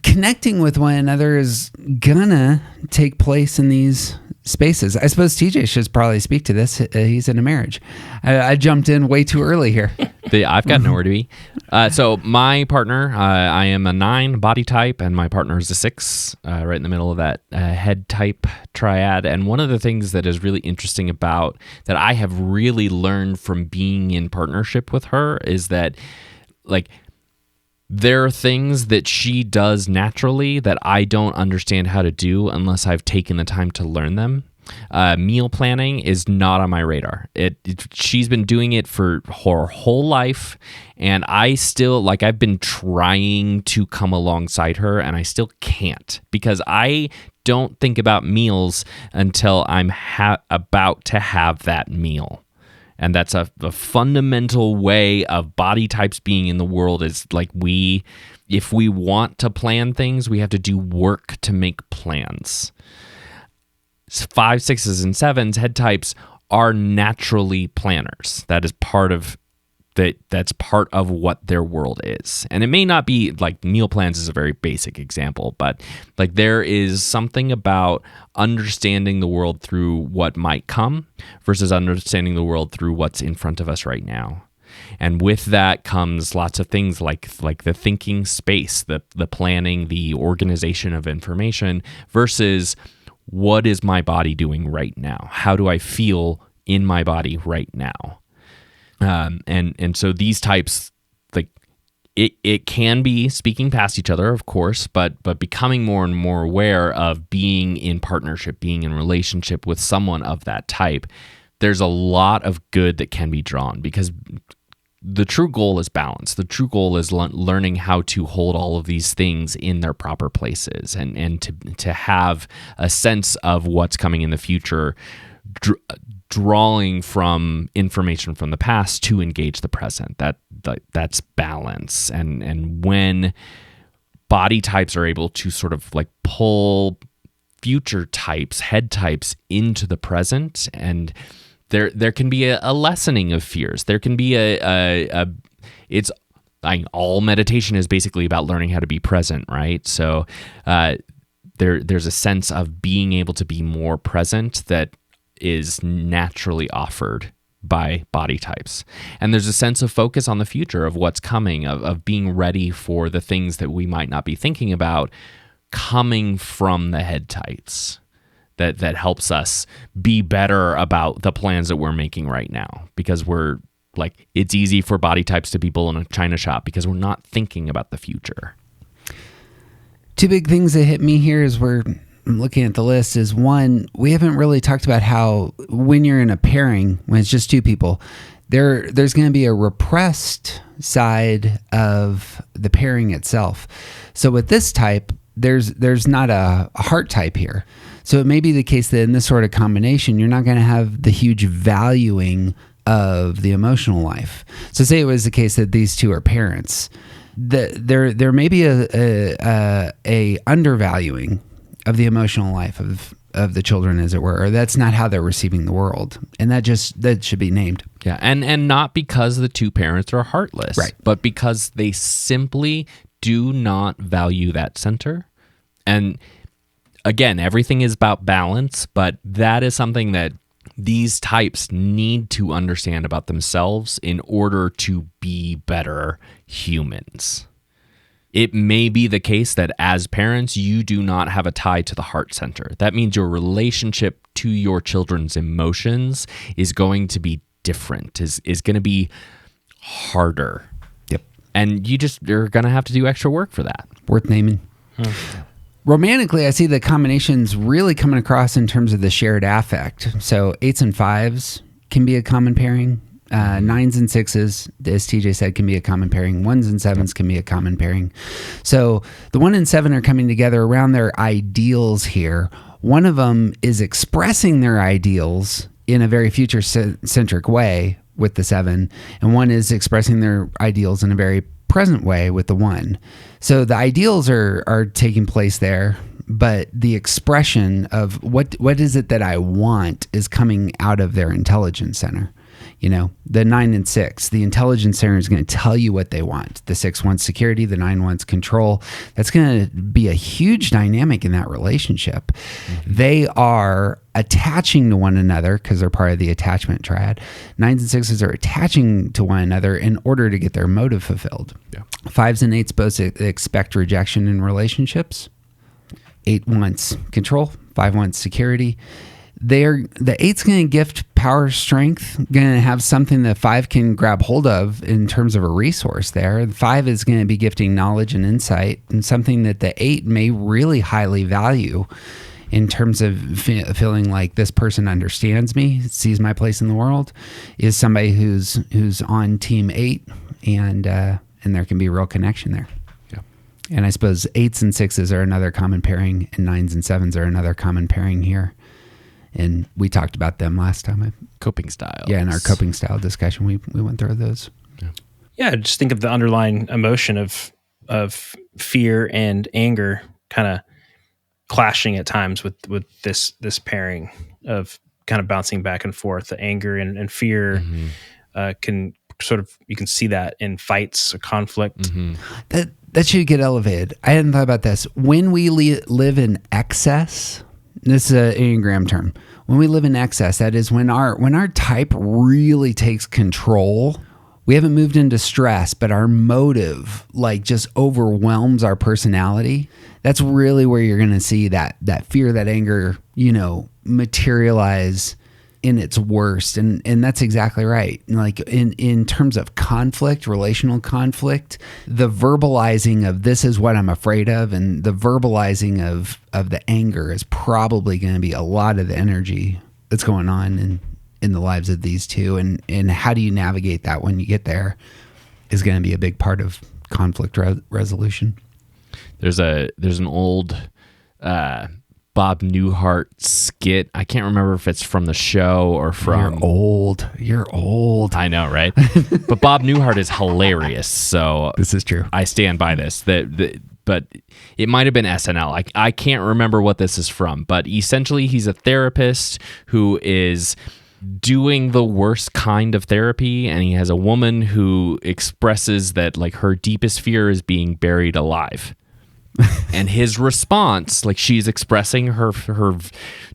Connecting with one another is gonna take place in these spaces. I suppose TJ should probably speak to this. He's in a marriage. I jumped in way too early here. I've got nowhere to be. So my partner, I am a 9 body type, and my partner is a 6, right in the middle of that head type triad. And one of the things that is really interesting about that I have really learned from being in partnership with her is that, like, there are things that she does naturally that I don't understand how to do unless I've taken the time to learn them. Meal planning is not on my radar. She's been doing it for her whole life, and I still, I've been trying to come alongside her, and I still can't, because I don't think about meals until I'm about to have that meal. And that's a fundamental way of body types being in the world, is if we want to plan things, we have to do work to make plans. 5, 6s, and 7s head types are naturally planners. That is part of that's part of what their world is. And it may not be meal plans is a very basic example, but there is something about understanding the world through what might come versus understanding the world through what's in front of us right now. And with that comes lots of things like the thinking space, the planning, the organization of information versus what is my body doing right now? How do I feel in my body right now? And so these types, like it can be speaking past each other, of course, but becoming more and more aware of being in partnership, being in relationship with someone of that type. There's a lot of good that can be drawn because the true goal is balance. The true goal is learning how to hold all of these things in their proper places and to have a sense of what's coming in the future, drawing from information from the past to engage the present. That's balance. And when body types are able to sort of like pull future types, head types into the present, and there can be a lessening of fears. There can be all meditation is basically about learning how to be present, right? So there's a sense of being able to be more present that is naturally offered by body types. And there's a sense of focus on the future, of what's coming, of being ready for the things that we might not be thinking about coming from the head types. That helps us be better about the plans that we're making right now, because we're like, it's easy for body types to be bull in a china shop because we're not thinking about the future. Two big things that hit me here as we're looking at the list is, one, we haven't really talked about how when you're in a pairing, when it's just two people, there's going to be a repressed side of the pairing itself. So with this type, there's not a heart type here. So it may be the case that in this sort of combination, you're not going to have the huge valuing of the emotional life. So say it was the case that these two are parents, there may be a undervaluing of the emotional life of the children, as it were, or that's not how they're receiving the world. And that should be named. Yeah. And not because the two parents are heartless, right, but because they simply do not value that center. And again, everything is about balance, but that is something that these types need to understand about themselves in order to be better humans. It may be the case that as parents, you do not have a tie to the heart center. That means your relationship to your children's emotions is going to be different, is going to be harder. Yep. And you're going to have to do extra work for that. Worth naming. Romantically, I see the combinations really coming across in terms of the shared affect. So 8s and 5s can be a common pairing. 9s and 6s, as TJ said, can be a common pairing. 1s and 7s can be a common pairing. So the 1 and 7 are coming together around their ideals here. One of them is expressing their ideals in a very future-centric way with the 7, and one is expressing their ideals in a very present way with the 1. So the ideals are taking place there, but the expression of what is it that I want is coming out of their intelligence center. You know, the 9 and 6, the intelligence center is going to tell you what they want. The 6 wants security, the 9 wants control. That's going to be a huge dynamic in that relationship. Mm-hmm. They are attaching to one another because they're part of the attachment triad. 9s and 6s are attaching to one another in order to get their motive fulfilled. Yeah. 5s and 8s both expect rejection in relationships. 8 wants control, 5 wants security. The 8's going to gift power, strength, going to have something that 5 can grab hold of in terms of a resource there. 5 is going to be gifting knowledge and insight, and something that the 8 may really highly value in terms of feeling like this person understands me, sees my place in the world, is somebody who's on team 8, and there can be a real connection there. Yeah. And I suppose 8s and 6s are another common pairing, and 9s and 7s are another common pairing here. And we talked about them last time. Coping styles. Yeah, in our coping style discussion, we went through those. Yeah, just think of the underlying emotion of fear and anger kind of clashing at times with this pairing of kind of bouncing back and forth. The anger and fear can sort of, you can see that in fights or conflict. Mm-hmm. That should get elevated. I hadn't thought about this. When we live in excess, this is an Enneagram term. When we live in excess, that is when our type really takes control. we haven't moved into stress, but our motive like just overwhelms our personality. That's really where you're going to see that fear, that anger, materialize in its worst. And that's exactly right. Like in terms of conflict, relational conflict, the verbalizing of this is what I'm afraid of, and the verbalizing of the anger is probably going to be a lot of the energy that's going on in the lives of these two. And how do you navigate that when you get there is going to be a big part of conflict resolution. There's an old Bob Newhart skit. I can't remember if it's from the show or from... You're old. I know, right? But Bob Newhart is hilarious. So this is true. I stand by this. But it might have been SNL. I can't remember what this is from. But essentially, he's a therapist who is doing the worst kind of therapy, and he has a woman who expresses that like her deepest fear is being buried alive. And his response, like she's expressing her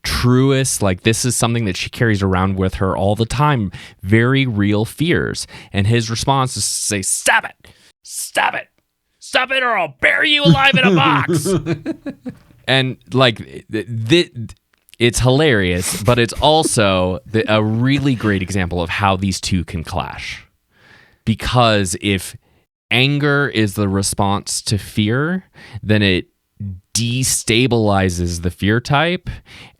truest, like this is something that she carries around with her all the time, very real fears. And his response is to say, stop it, or I'll bury you alive in a box. And like it's hilarious, but it's also a really great example of how these two can clash. Because if anger is the response to fear, then it destabilizes the fear type,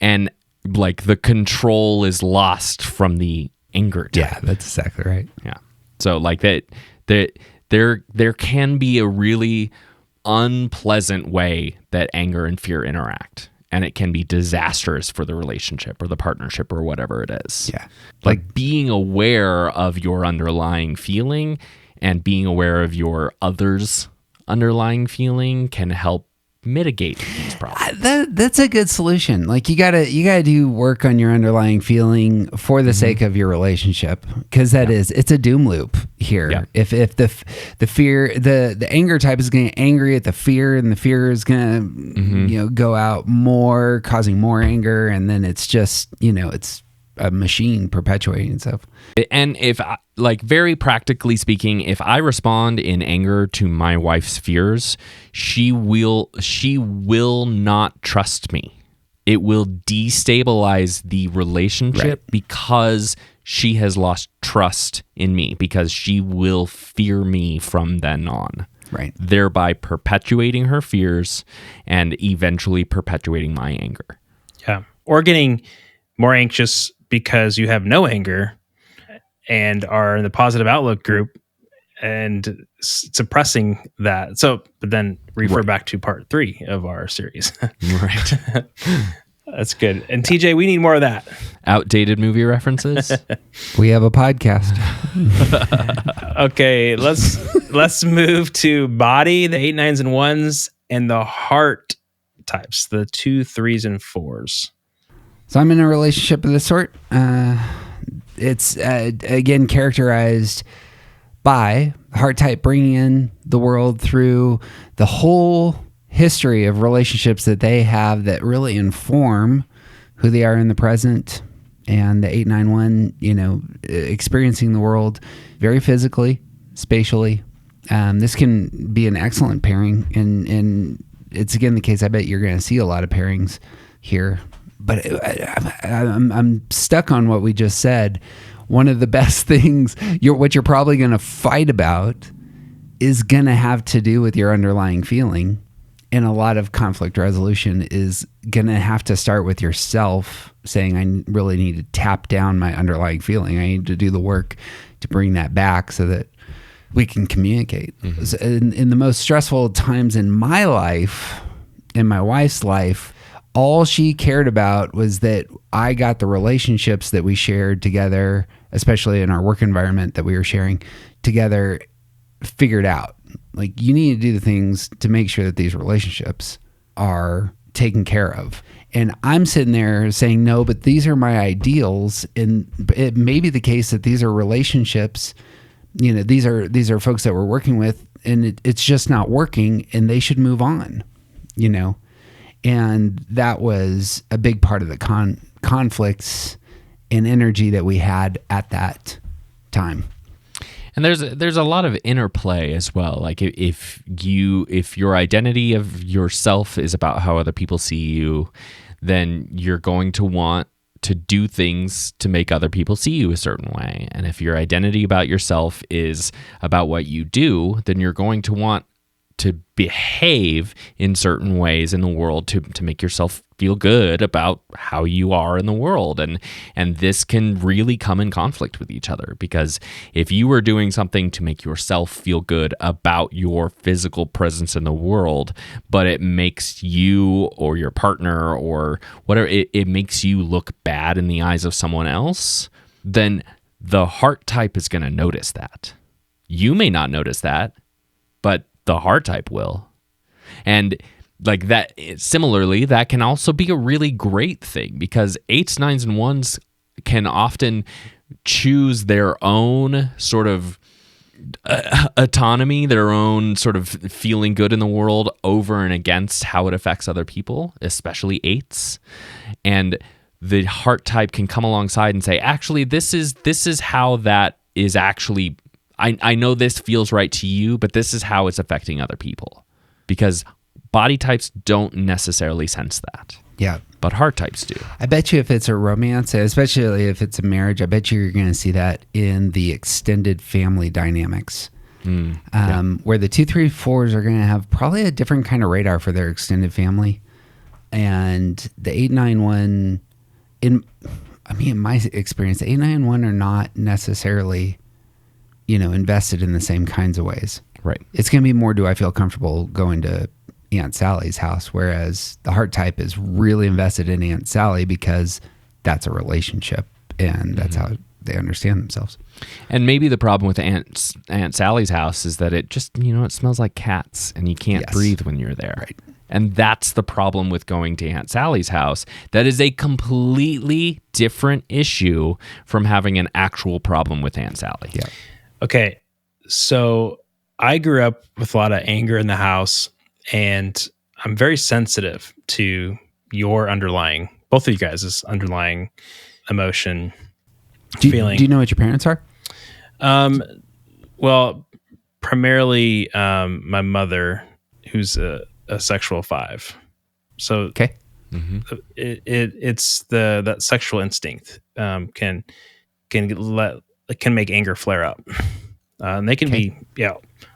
and like the control is lost from the anger type. Yeah, that's exactly right. Yeah. So like that there can be a really unpleasant way that anger and fear interact, and it can be disastrous for the relationship or the partnership or whatever it is. Yeah. Like being aware of your underlying feeling and being aware of your other's underlying feeling can help mitigate these problems. That's a good solution. Like you gotta do work on your underlying feeling for the sake of your relationship, because it's a doom loop here. Yeah. If the fear, the anger type is getting angry at the fear, and the fear is gonna go out more, causing more anger, and then it's just it's a machine perpetuating itself. And if like very practically speaking, if I respond in anger to my wife's fears, she will not trust me. It will destabilize the relationship because she has lost trust in me, because she will fear me from then on. Right. Thereby perpetuating her fears and eventually perpetuating my anger. Yeah. Or getting more anxious because you have no anger and are in the positive outlook group and suppressing that. So, but then refer back to part 3 of our series. Right. That's good. And TJ, we need more of that. Outdated movie references. We have a podcast. Okay, let's move to body, the 8, 9s, and 1s, and the heart types, the 2, 3s, and 4s. So I'm in a relationship of this sort. It's again characterized by heart type bringing in the world through the whole history of relationships that they have that really inform who they are in the present. And the 891, experiencing the world very physically, spatially. This can be an excellent pairing, and it's again the case. I bet you're going to see a lot of pairings here. But I'm stuck on what we just said. One of the best things, what you're probably going to fight about is going to have to do with your underlying feeling. And a lot of conflict resolution is going to have to start with yourself saying, I really need to tap down my underlying feeling. I need to do the work to bring that back so that we can communicate. Mm-hmm. In the most stressful times in my life, in my wife's life, all she cared about was that I got the relationships that we shared together, especially in our work environment that we were sharing together, figured out. Like, you need to do the things to make sure that these relationships are taken care of. And I'm sitting there saying, no, but these are my ideals. And it may be the case that these are relationships, these are folks that we're working with, and it's just not working, and they should move on, And that was a big part of the conflicts and energy that we had at that time. And there's a lot of interplay as well. Like if your identity of yourself is about how other people see you, then you're going to want to do things to make other people see you a certain way. And if your identity about yourself is about what you do, then you're going to want to behave in certain ways in the world to make yourself feel good about how you are in the world. And this can really come in conflict with each other, because if you are doing something to make yourself feel good about your physical presence in the world, but it makes you or your partner or whatever, it makes you look bad in the eyes of someone else, then the heart type is going to notice that. You may not notice that, but the heart type will. And like that, similarly, that can also be a really great thing, because 8s, 9s, and 1s can often choose their own sort of autonomy, their own sort of feeling good in the world over and against how it affects other people, especially 8s. And the heart type can come alongside and say, actually, this is how that is actually, I know this feels right to you, but this is how it's affecting other people. Because body types don't necessarily sense that. Yeah. But heart types do. I bet you if it's a romance, especially if it's a marriage, I bet you're going to see that in the extended family dynamics. Where the 2, 3, 4s are going to have probably a different kind of radar for their extended family. And the 8, 9, 1, in my experience, the 8, 9, 1 are not necessarily, invested in the same kinds of ways. Right. It's going to be more, do I feel comfortable going to Aunt Sally's house? Whereas the heart type is really invested in Aunt Sally because that's a relationship and that's how they understand themselves. And maybe the problem with Aunt Sally's house is that it just, it smells like cats and you can't breathe when you're there. Right. And that's the problem with going to Aunt Sally's house. That is a completely different issue from having an actual problem with Aunt Sally. Yeah. Okay, so I grew up with a lot of anger in the house, and I'm very sensitive to your both of you guys' underlying emotion, feeling. Do you know what your parents are? Well, primarily my mother, who's a sexual 5. So Okay. it's that sexual instinct can make anger flare up. And they can be,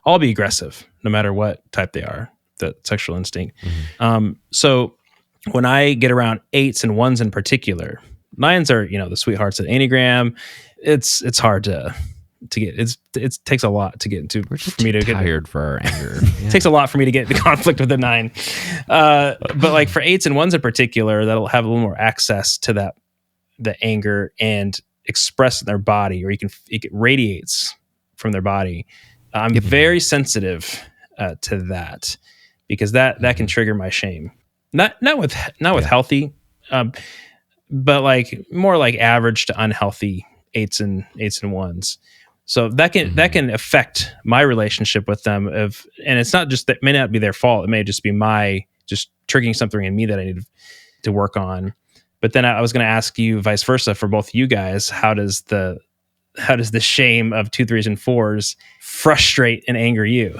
all be aggressive no matter what type they are, the sexual instinct. So when I get around 8s and 1s in particular, 9s are, the sweethearts of the Enneagram. It's hard to get, it takes a lot to get into, for me to get tired for our anger. It takes a lot for me to get into conflict with a 9. But like for 8s and 1s in particular, that'll have a little more access to the anger and express in their body, or it radiates from their body. I'm very sensitive to that, because that can trigger my shame. Not with healthy, but like more like average to unhealthy 8s and 1s. So that can affect my relationship with them. And it's not just that, it may not be their fault. It may just be my just triggering something in me that I need to work on. But then I was going to ask you vice versa for both you guys. How does the shame of 2, 3s, and 4s frustrate and anger you?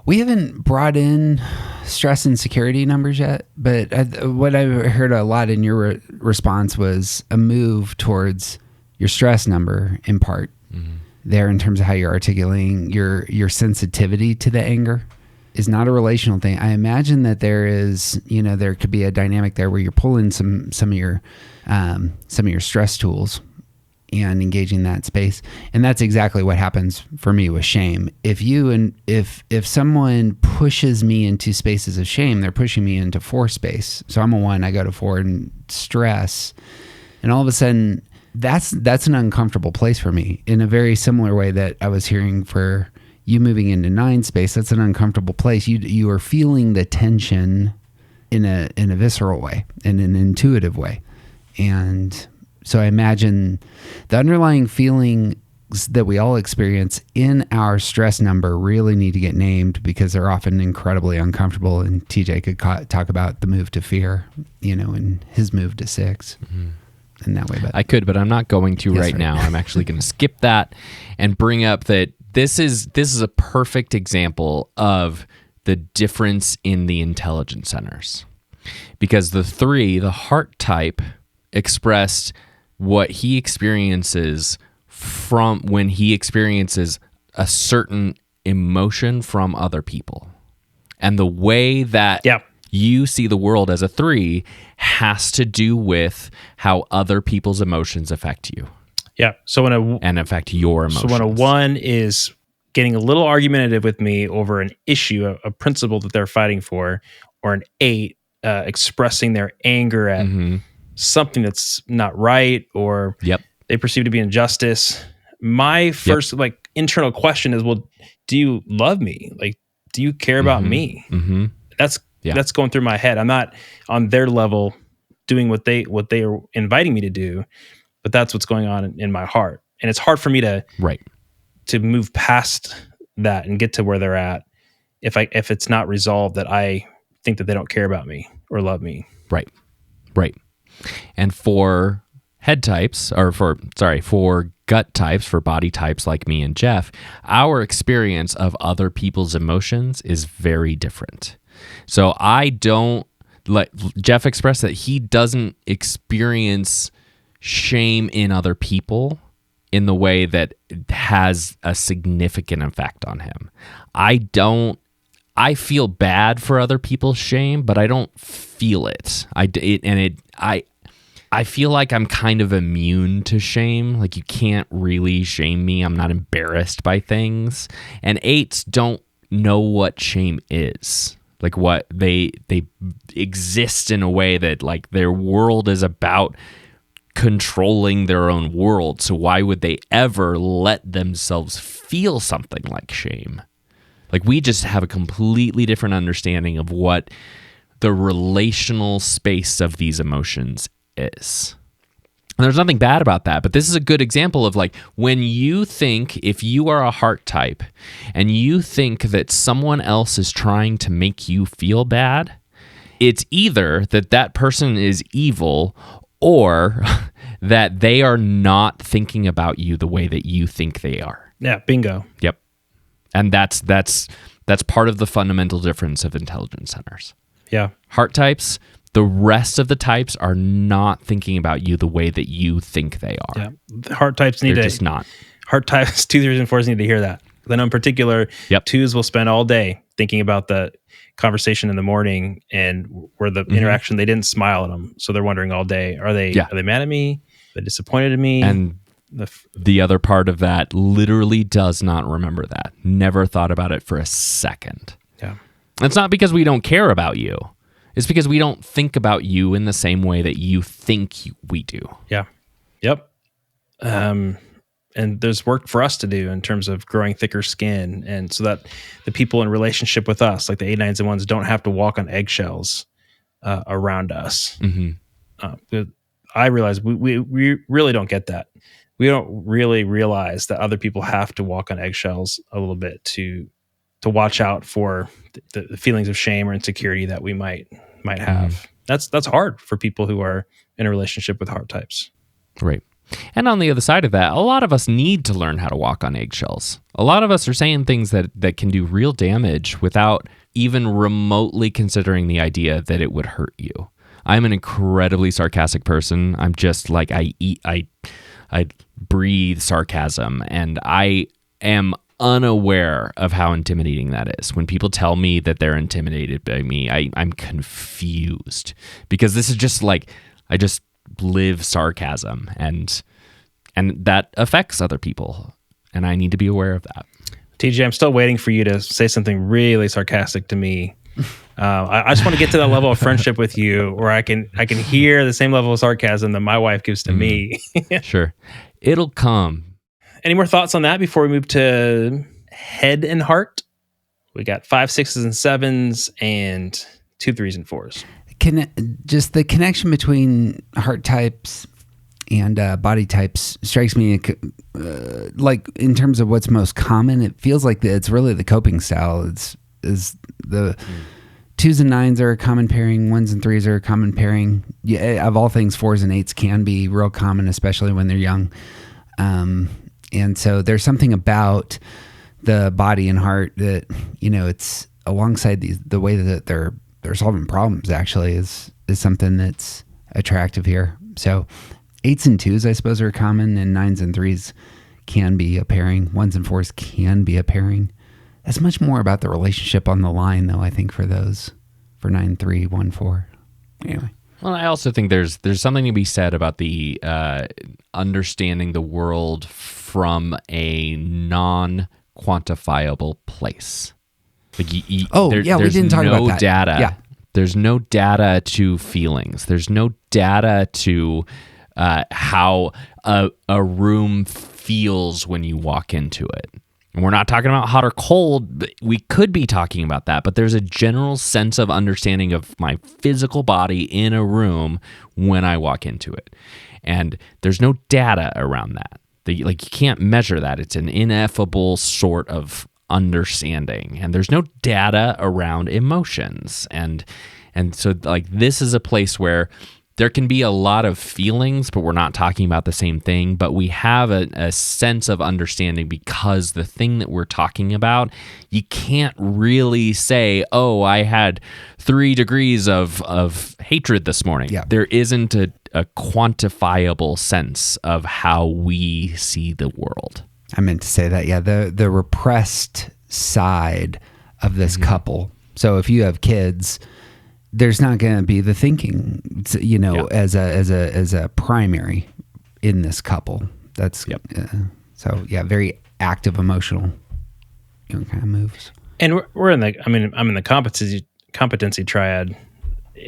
We haven't brought in stress and security numbers yet, but what I heard a lot in your response was a move towards your stress number in part there, in terms of how you're articulating your sensitivity to the anger is not a relational thing. I imagine that there is, there could be a dynamic there where you're pulling some of your stress tools and engaging that space. And that's exactly what happens for me with shame. If someone pushes me into spaces of shame, they're pushing me into 4 space. So I'm a 1, I go to 4 in stress. And all of a sudden that's an uncomfortable place for me, in a very similar way that I was hearing for you moving into 9 space. That's an uncomfortable place. You are feeling the tension in a visceral way, in an intuitive way. And so I imagine the underlying feelings that we all experience in our stress number really need to get named, because they're often incredibly uncomfortable. And TJ could talk about the move to fear, and his move to 6 in that way. But I could, but I'm not going to right now. I'm actually going to skip that and bring up that this is a perfect example of the difference in the intelligence centers. Because the 3, the heart type, expressed what he experiences from when he experiences a certain emotion from other people. And the way that you see the world as a 3 has to do with how other people's emotions affect you. Yeah. And affect your emotions. So when a 1 is getting a little argumentative with me over an issue, a principle that they're fighting for, or an 8 expressing their anger at something that's not right, or they perceive to be injustice, my first like internal question is, well, do you love me? Like, do you care about me? That's going through my head. I'm not on their level doing what they are inviting me to do, but that's what's going on in my heart. And it's hard for me to move past that and get to where they're at if it's not resolved that I think that they don't care about me or love me. Right. And for head types, or for gut types, for body types like me and Jeff, our experience of other people's emotions is very different. So I don't, like Jeff expressed, that he doesn't experience shame in other people in the way that has a significant effect on him. I feel bad for other people's shame, but I don't feel it. I feel like I'm kind of immune to shame. Like, you can't really shame me. I'm not embarrassed by things. And 8s don't know what shame is. Like, what they exist in a way that, like, their world is about controlling their own world. So why would they ever let themselves feel something like shame? Like, we just have a completely different understanding of what the relational space of these emotions is. And there's nothing bad about that, but this is a good example of, like, when you think, if you are a heart type and you think that someone else is trying to make you feel bad, it's either that person is evil or that they are not thinking about you the way that you think they are. Yeah, bingo. Yep. And that's part of the fundamental difference of intelligence centers. Yeah. Heart types, the rest of the types are not thinking about you the way that you think they are. Yeah. The heart types They're just not. Heart types, 2, 3s, and 4s need to hear that. Then in particular, 2s will spend all day thinking about the conversation in the morning and where the interaction, they didn't smile at them. So they're wondering all day, are they mad at me? Are they disappointed in me? And the other part of that literally does not remember that. Never thought about it for a second. Yeah. It's not because we don't care about you. It's because we don't think about you in the same way that you think we do. Yeah. Yep. And there's work for us to do in terms of growing thicker skin, and so that the people in relationship with us, like the 8, 9s, and 1s, don't have to walk on eggshells around us. I realize we really don't get that. We don't really realize that other people have to walk on eggshells a little bit to watch out for the feelings of shame or insecurity that we might have. That's hard for people who are in a relationship with heart types. Right. And on the other side of that, a lot of us need to learn how to walk on eggshells. A lot of us are saying things that can do real damage without even remotely considering the idea that it would hurt you. I'm an incredibly sarcastic person. I'm just like, I breathe sarcasm, and I am unaware of how intimidating that is. When people tell me that they're intimidated by me, I'm confused, because this is just like, I just live sarcasm, and that affects other people, and I need to be aware of that. TJ, I'm still waiting for you to say something really sarcastic to me. I just want to get to that level of friendship with you where I can hear the same level of sarcasm that my wife gives to me. Sure. It'll come. Any more thoughts on that before we move to head and heart? We got 5, 6s, and 7s, and 2, 3s, and 4s. Just the connection between heart types and body types strikes me like, in terms of what's most common. It feels like it's really the coping style. Is the 2s and 9s are a common pairing, 1s and 3s are a common pairing. Yeah, of all things, 4s and 8s can be real common, especially when they're young. And so there's something about the body and heart, that, it's alongside the way that they're solving problems actually is something that's attractive here. So 8s and 2s, I suppose, are common, and 9s and 3s can be a pairing. 1s and 4s can be a pairing. That's much more about the relationship on the line, though, I think, for those, for 9-3, 1-4. Anyway. Well, I also think there's something to be said about the understanding the world from a non-quantifiable place. Like we didn't talk about that. Data. Yeah. There's no data to feelings. There's no data to how a room feels when you walk into it. And we're not talking about hot or cold. But we could be talking about that, but there's a general sense of understanding of my physical body in a room when I walk into it. And there's no data around that. You can't measure that. It's an ineffable sort of understanding, and there's no data around emotions, and so this is a place where there can be a lot of feelings, but we're not talking about the same thing, but we have a sense of understanding, because the thing that we're talking about, you can't really say, oh, I had 3 degrees of hatred this morning. Yeah. There isn't a quantifiable sense of how we see the world. I meant to say that, yeah, the repressed side of this couple. So if you have kids, there's not going to be the thinking, as a primary in this couple. That's very active, emotional, kind of moves. And we're in I'm in the competency triad,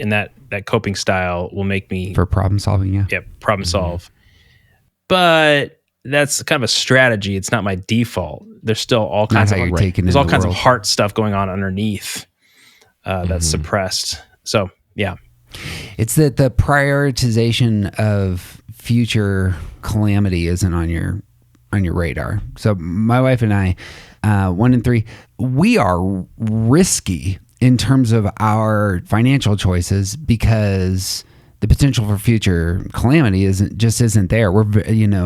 and that coping style will make me for problem solving. Yeah, problem solve. But that's kind of a strategy. It's not my default. There's still all kinds of of heart stuff going on underneath that's suppressed. So yeah, it's that the prioritization of future calamity isn't on your radar. So my wife and I, 1 and 3, we are risky in terms of our financial choices, because the potential for future calamity isn't there. We're,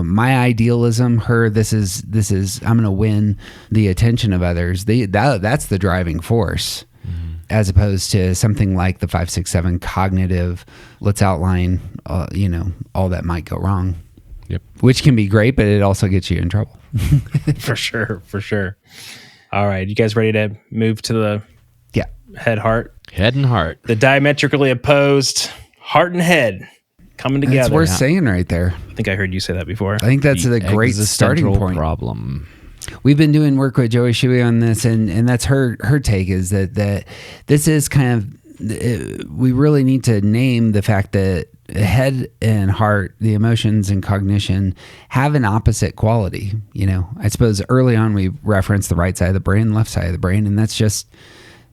my idealism, this is, I'm going to win the attention of others. That's the driving force, as opposed to something like the 5, 6, 7 cognitive. Let's outline, all that might go wrong. Yep. Which can be great, but it also gets you in trouble. For sure. All right. You guys ready to move to the head, heart? Head and heart. The diametrically opposed heart and head coming together. That's worth saying right there. I think I heard you say that before. I think that's a great starting point. Problem. We've been doing work with Joey Shuey on this, and that's her take, is that this is kind of, we really need to name the fact that head and heart, the emotions and cognition, have an opposite quality. I suppose early on we referenced the right side of the brain, left side of the brain, and that's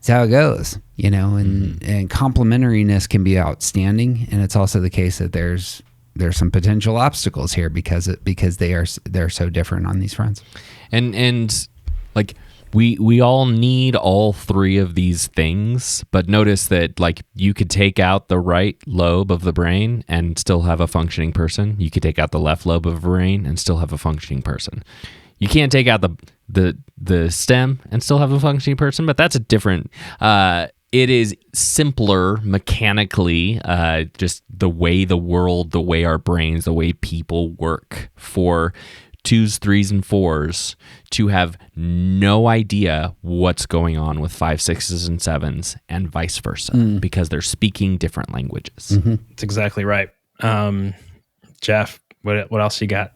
how it goes, and complementariness can be outstanding. And it's also the case that there's some potential obstacles here because they're so different on these fronts. And we all need all 3 of these things, but notice that you could take out the right lobe of the brain and still have a functioning person. You could take out the left lobe of the brain and still have a functioning person. You can't take out the stem and still have a functioning person, but that's a different. It is simpler mechanically, just the way the world, the way our brains, the way people work, for 2s, 3s, and 4s to have no idea what's going on with 5, 6s, and 7s, and vice versa, because they're speaking different languages. That's exactly right. Jeff, what else you got?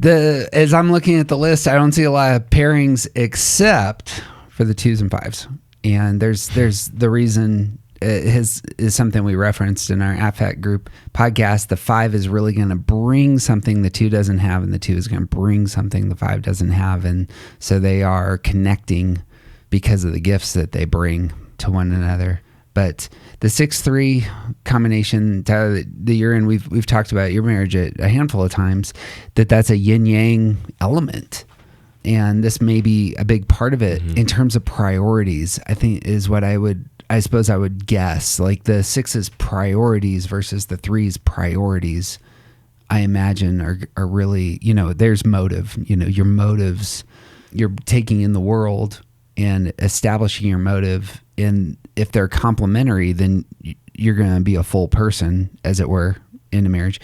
As I'm looking at the list, I don't see a lot of pairings except for the 2s and 5s. And there's the reason is something we referenced in our Affect Group podcast. The 5 is really going to bring something the 2 doesn't have, and the 2 is going to bring something the 5 doesn't have. And so they are connecting because of the gifts that they bring to one another. But the 6-3 combination that you're in, we've talked about your marriage a handful of times, that's a yin-yang element. And this may be a big part of it in terms of priorities, I think, is what I suppose I would guess. Like the 6's priorities versus the 3's priorities, I imagine are really, there's motive. Your motives you're taking in the world and establishing your motive. And if they're complementary, then you're going to be a full person, as it were, in a marriage.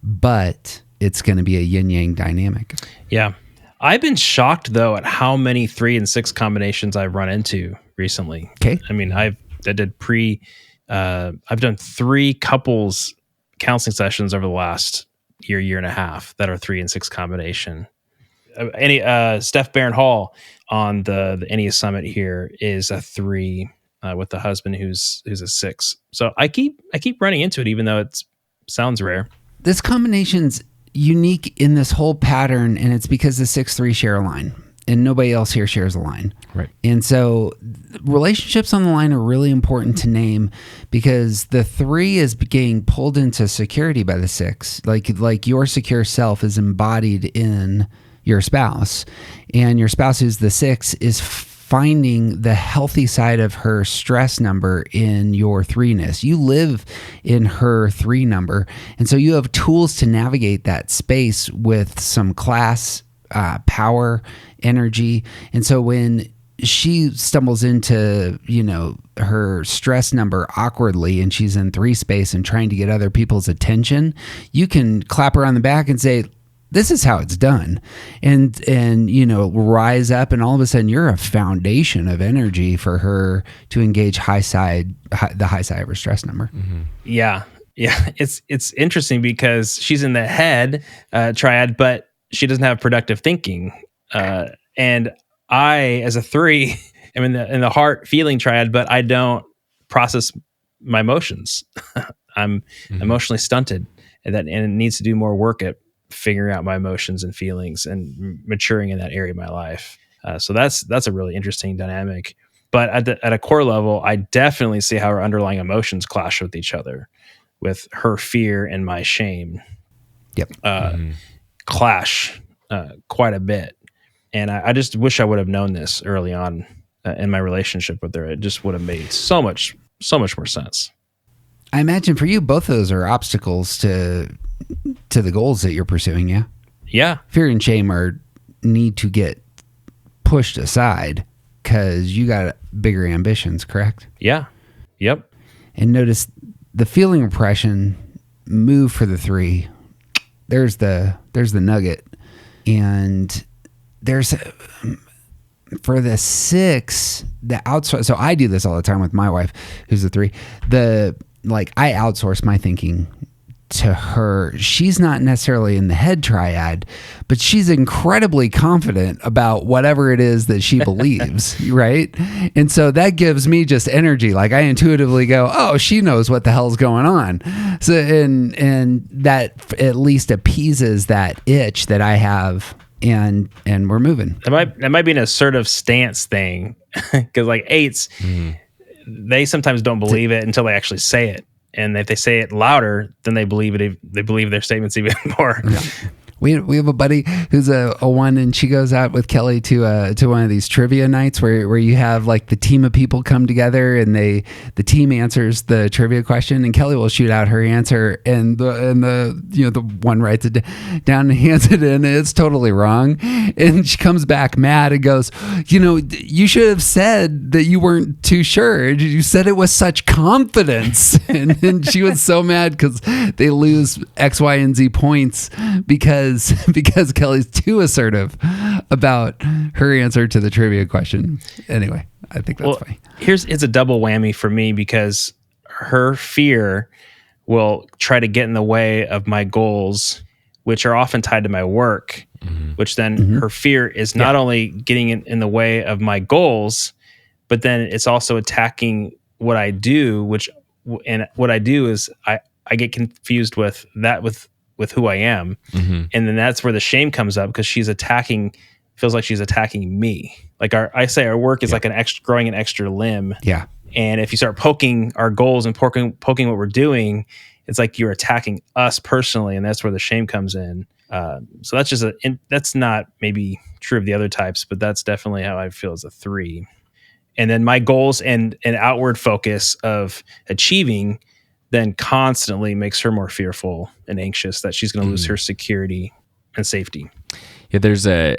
But it's going to be a yin yang dynamic. Yeah. I've been shocked though at how many 3 and 6 combinations I've run into recently. Okay. I mean, I've done 3 couples counseling sessions over the last year and a half that are 3 and 6 combination. Steph Barron Hall on the Ennea Summit here is a 3 with the husband who's a 6. So I keep running into it, even though it sounds rare. This combination's unique in this whole pattern, and it's because the 6-3 share a line, and nobody else here shares a line. Right. And so relationships on the line are really important to name, because the 3 is getting pulled into security by the 6. Like your secure self is embodied in your spouse, and your spouse, who's the 6, is finding the healthy side of her stress number in your 3-ness. You live in her 3 number. And so you have tools to navigate that space with some class, power, energy. And so when she stumbles into, her stress number awkwardly, and she's in 3 space and trying to get other people's attention, you can clap her on the back and say, this is how it's done, and rise up, and all of a sudden you're a foundation of energy for her to engage the high side of her stress number. Mm-hmm. Yeah. It's interesting because she's in the head triad, but she doesn't have productive thinking. And I, as a 3, am in the heart feeling triad, but I don't process my emotions. I'm emotionally stunted, and it needs to do more work at figuring out my emotions and feelings and maturing in that area of my life. So that's a really interesting dynamic. But at a core level, I definitely see how our underlying emotions clash with each other, with her fear and my shame. Yep. Clash quite a bit. And I just wish I would have known this early on in my relationship with her. It just would have made so much more sense. I imagine for you, both of those are obstacles to the goals that you're pursuing, yeah? Yeah. Fear and shame need to get pushed aside because you got bigger ambitions, correct? Yeah. Yep. And notice the feeling repression move for the 3. There's the nugget. And there's for the 6, the outsource. So I do this all the time with my wife, who's the 3. I outsource my thinking to her. She's not necessarily in the head triad, but she's incredibly confident about whatever it is that she believes, right? And so that gives me just energy. Like I intuitively go, oh, she knows what the hell's going on. So and that at least appeases that itch that I have, and we're moving. That might be an assertive stance thing, because like 8s, they sometimes don't believe it until they actually say it. And if they say it louder, then they believe it. They believe their statements even more. Yeah. We have a buddy who's a 1, and she goes out with Kelly to one of these trivia nights where you have like the team of people come together, and the team answers the trivia question, and Kelly will shoot out her answer, and the one writes it down and hands it in, and it's totally wrong, and she comes back mad and goes, you should have said that you weren't too sure. You said it with such confidence, and she was so mad because they lose X, Y, and Z points because Kelly's too assertive about her answer to the trivia question. Anyway, I think that's funny. It's a double whammy for me, because her fear will try to get in the way of my goals, which are often tied to my work, which then her fear is not only getting in the way of my goals, but then it's also attacking what I do, and what I do is I get confused with who I am. And then that's where the shame comes up, because feels like she's attacking me. Like I say our work is like growing an extra limb. Yeah. And if you start poking our goals and poking what we're doing, it's like you're attacking us personally. And that's where the shame comes in. So that's that's not maybe true of the other types, but that's definitely how I feel as a 3. And then my goals and an outward focus of achieving then constantly makes her more fearful and anxious that she's going to lose her security and safety. Yeah, there's a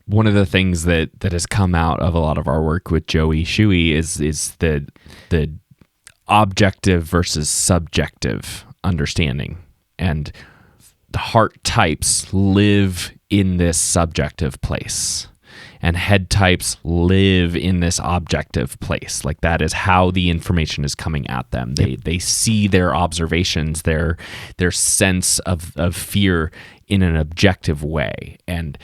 one of the things that has come out of a lot of our work with Joey Shuey is the objective versus subjective understanding. And the heart types live in this subjective place, and head types live in this objective place. Like, that is how the information is coming at them. They see their observations, their sense of fear in an objective way. And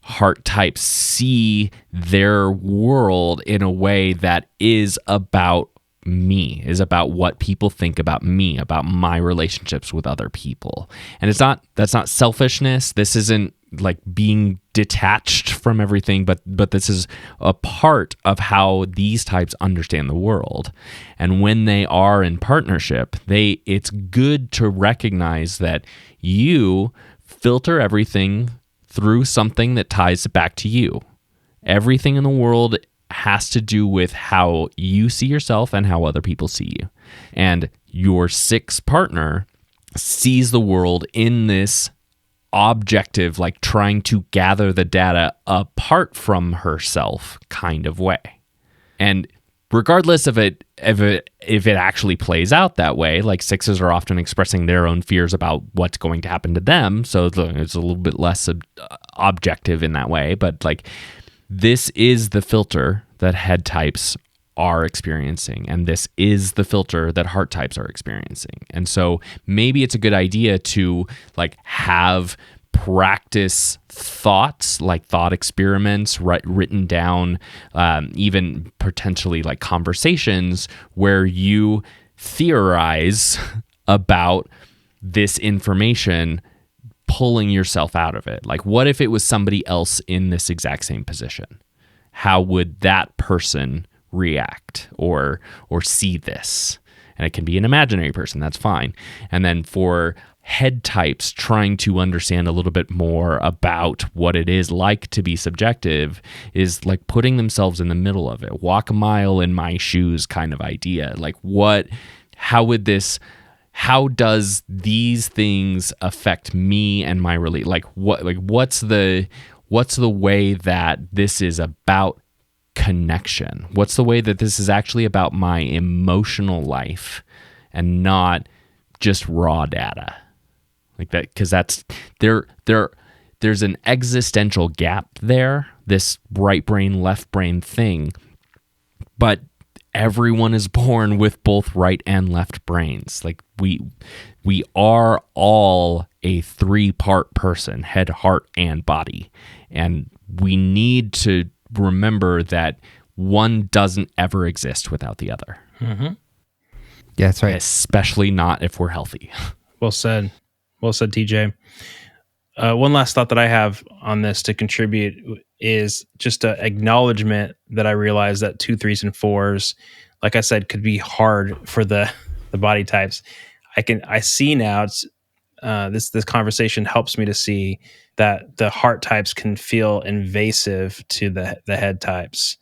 heart types see their world in a way that is about me, is about what people think about me, about my relationships with other people. And that's not selfishness. This isn't like being detached from everything, but this is a part of how these types understand the world. And when they are in partnership, it's good to recognize that you filter everything through something that ties it back to you. Everything in the world has to do with how you see yourself and how other people see you. And your 6 partner sees the world in this objective, like trying to gather the data apart from herself kind of way. And regardless of it, if it actually plays out that way, like 6s are often expressing their own fears about what's going to happen to them, so it's a little bit less objective in that way. But like, this is the filter that head types are experiencing, and this is the filter that heart types are experiencing. And so maybe it's a good idea to like have practice thoughts, like thought experiments written down, even potentially like conversations where you theorize about this information, pulling yourself out of it. Like, what if it was somebody else in this exact same position? How would that person react or see this? And it can be an imaginary person, that's fine. And then for head types trying to understand a little bit more about what it is like to be subjective is like putting themselves in the middle of it. Walk a mile in my shoes kind of idea. Like, how does these things affect me and my what's the way that this is about connection? What's the way that this is actually about my emotional life and not just raw data? Like that, because that's there's an existential gap there, this right brain, left brain thing. But everyone is born with both right and left brains. Like we are all a 3-part person, head, heart, and body. And we need to remember that one doesn't ever exist without the other. Mm-hmm. Yeah, that's right. Especially not if we're healthy. Well said. Well said, TJ. One last thought that I have on this to contribute is just an acknowledgement that I realize that 2, 3s, and 4s, like I said, could be hard for the body types. I see now. This conversation helps me to see that the heart types can feel invasive to the head types.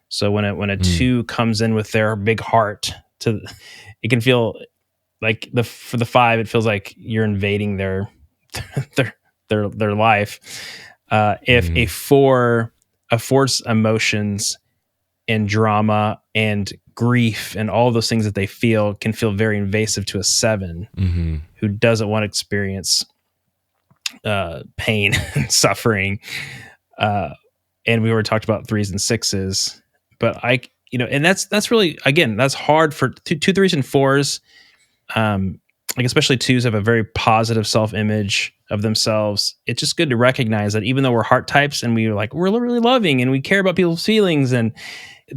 So when a 2 comes in with their big heart, it can feel like for the 5, it feels like you're invading their life. If a 4's emotions and drama and grief and all those things that they feel can feel very invasive to a 7 who doesn't want to experience pain and suffering. And we were talked about 3s and 6s, but and that's really, again, that's hard for 2, 3s, and 4s. Like especially 2s have a very positive self-image of themselves. It's just good to recognize that even though we're heart types and we're really loving and we care about people's feelings, and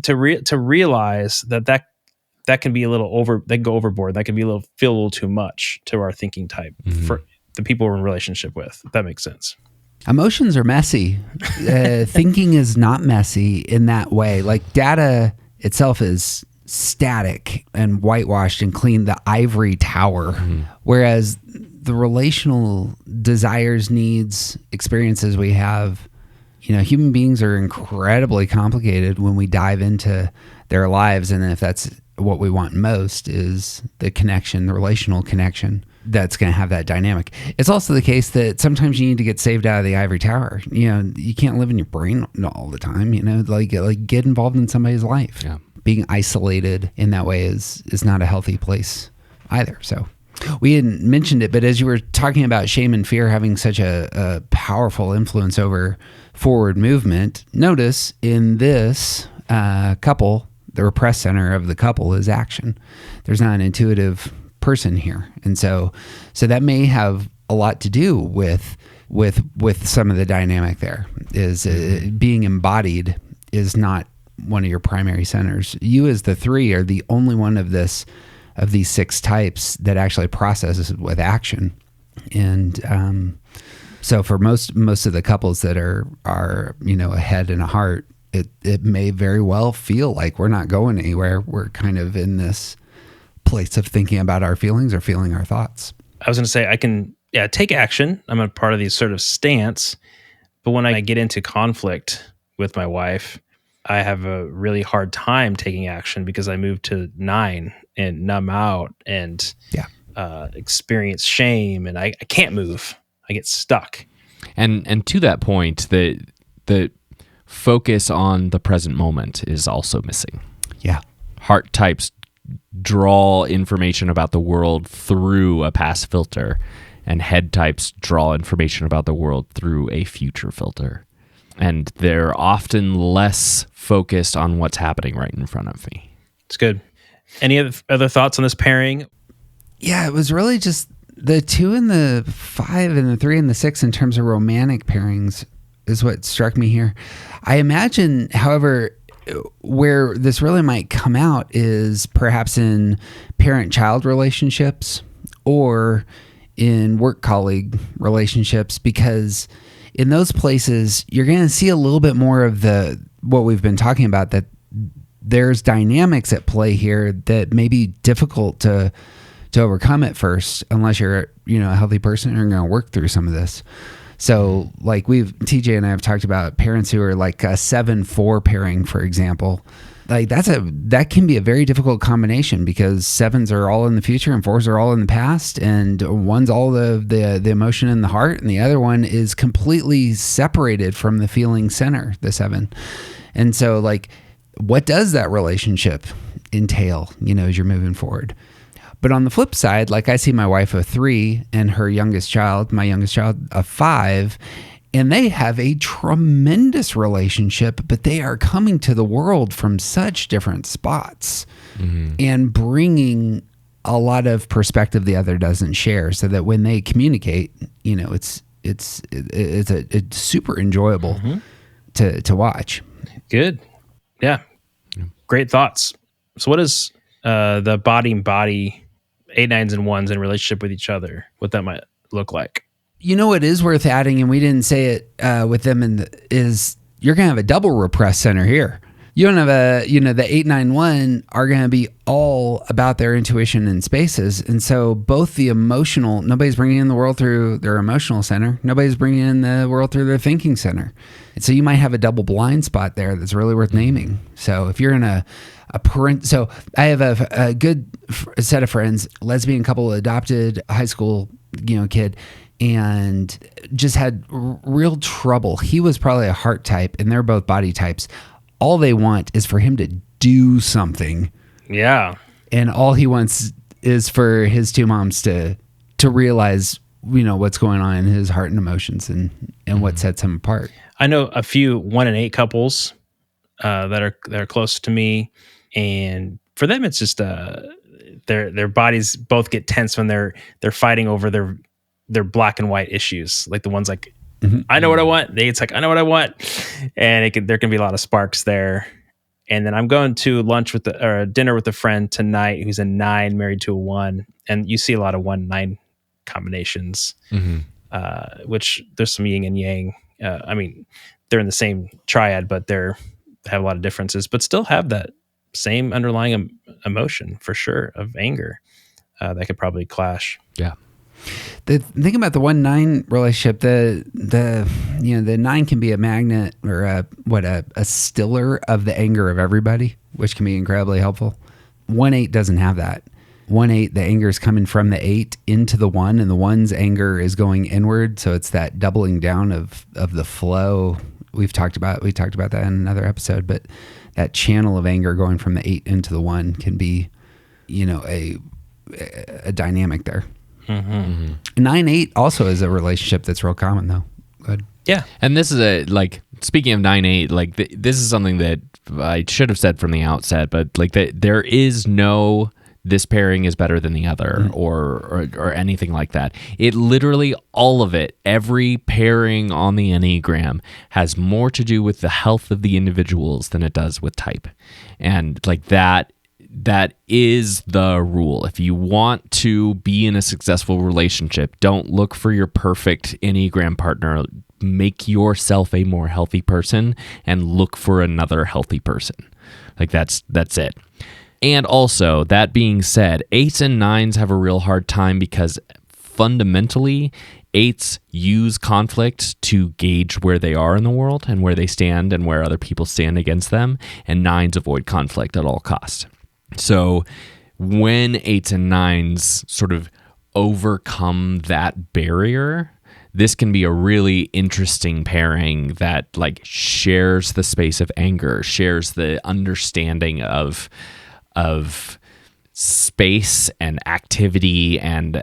to realize that can be a little they can go overboard. That can be feel a little too much to our thinking type for the people we're in a relationship with, if that makes sense. Emotions are messy. Thinking is not messy in that way. Like, data itself is static and whitewashed and clean, the ivory tower, whereas the relational desires, needs, experiences we have, human beings are incredibly complicated when we dive into their lives. And if that's what we want most, is the connection, the relational connection. that's going to have that dynamic. It's also the case that sometimes you need to get saved out of the ivory tower. You can't live in your brain all the time, like get involved in somebody's life. Yeah. Being isolated in that way is not a healthy place either. So we hadn't mentioned it, but as you were talking about shame and fear having such a powerful influence over forward movement, notice in this couple, the repressed center of the couple is action. There's not an intuitive person here. And so that may have a lot to do with some of the dynamic there is being embodied is not one of your primary centers. You as the 3 are the only one of these 6 types that actually processes with action. And so for most of the couples that are a head and a heart, it may very well feel like we're not going anywhere. We're kind of in this place of thinking about our feelings or feeling our thoughts. I was going to say, I can take action. I'm a part of these sort of stance, but when I get into conflict with my wife, I have a really hard time taking action because I move to 9 and numb out and experience shame, and I can't move. I get stuck. And to that point, the focus on the present moment is also missing. Yeah. Heart types draw information about the world through a past filter, and head types draw information about the world through a future filter. And they're often less focused on what's happening right in front of me. It's good. Any other thoughts on this pairing? Yeah, it was really just the 2 and the 5 and the 3 and the 6 in terms of romantic pairings is what struck me here. I imagine, however, where this really might come out is perhaps in parent-child relationships or in work-colleague relationships, because in those places, you're going to see a little bit more of what we've been talking about, that there's dynamics at play here that may be difficult to overcome at first, unless you're a healthy person and you're going to work through some of this. So like TJ and I have talked about parents who are like a 7-4 pairing, for example. Like that can be a very difficult combination because 7s are all in the future and 4s are all in the past, and one's all the emotion in the heart, and the other one is completely separated from the feeling center, the 7. And so like, what does that relationship entail, as you're moving forward? But on the flip side, like I see my wife a 3 and my youngest child, a 5, and they have a tremendous relationship, but they are coming to the world from such different spots and bringing a lot of perspective the other doesn't share, so that when they communicate, it's super enjoyable to watch. Good. Yeah. Great thoughts. So what is the body 8, 9s, and 1s in relationship with each other, what that might look like? What is worth adding, and we didn't say it with them, is you're going to have a double repressed center here. You don't have the 8, 9, 1 are going to be all about their intuition and spaces. And so both the emotional, nobody's bringing in the world through their emotional center. Nobody's bringing in the world through their thinking center. And so you might have a double blind spot there that's really worth naming. So if you're in a parent, so I have a good set of friends, lesbian couple, adopted high school, kid, and just had real trouble. He was probably a heart type and they're both body types. All they want is for him to do something. Yeah. And all he wants is for his 2 moms to realize, what's going on in his heart and emotions and what sets him apart. I know a few 1 and 8 couples that are close to me, and for them it's just their bodies both get tense when they're fighting over their black and white issues, like the ones like I know what I want. It's like I know what I want, and there can be a lot of sparks there. And then I'm going to lunch or dinner with a friend tonight who's a 9 married to a 1, and you see a lot of 1-9 combinations, which there's some yin and yang. I mean, they're in the same triad, but they have a lot of differences, but still have that same underlying emotion for sure of anger that could probably clash. Yeah. The thing about the 1-9 relationship, the 9 can be a magnet or a stiller of the anger of everybody, which can be incredibly helpful. 1-8 doesn't have that. 1-8, the anger is coming from the 8 into the 1, and the 1's anger is going inward. So it's that doubling down of the flow. We talked about that in another episode, but that channel of anger going from the 8 into the 1 can be, a dynamic there. 9-8 also is a relationship that's real common, though. Good. Yeah. And this is speaking of 9-8, this is something that I should have said from the outset, but there is no this pairing is better than the other or anything like that. It literally, all of it, every pairing on the Enneagram has more to do with the health of the individuals than it does with type. And that is the rule. If you want to be in a successful relationship, don't look for your perfect Enneagram partner. Make yourself a more healthy person and look for another healthy person. That's it. And also, that being said, 8s and 9s have a real hard time because fundamentally, 8s use conflict to gauge where they are in the world and where they stand and where other people stand against them, and 9s avoid conflict at all costs. So when 8s and 9s sort of overcome that barrier, this can be a really interesting pairing that shares the space of anger, shares the understanding of space and activity and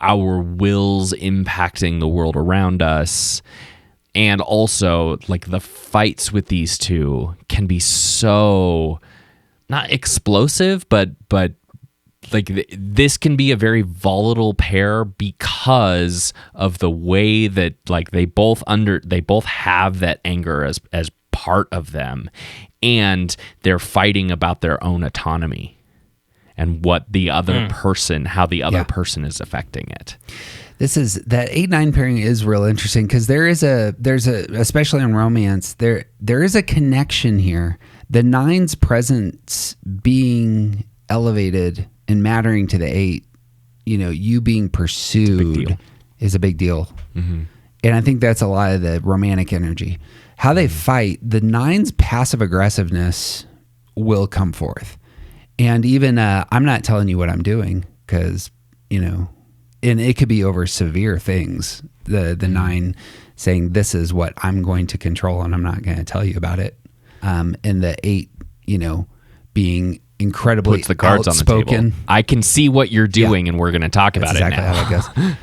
our wills impacting the world around us. And also the fights with these two can be so not explosive, but this can be a very volatile pair because of the way that they both have that anger as part of them, and they're fighting about their own autonomy and what the other person, how the other person is affecting it. This is that 8-9 pairing is real interesting because there's a especially in romance there is a connection here. The 9's presence being elevated and mattering to the 8, you being pursued is a big deal. Mm-hmm. And I think that's a lot of the romantic energy. How they fight, the 9's passive aggressiveness will come forth. And even, I'm not telling you what I'm doing because, and it could be over severe things. The 9 saying, this is what I'm going to control and I'm not going to tell you about it. And the 8, being incredibly puts the cards outspoken. On the table. I can see what you're doing and we're going to talk about exactly it now. How that goes.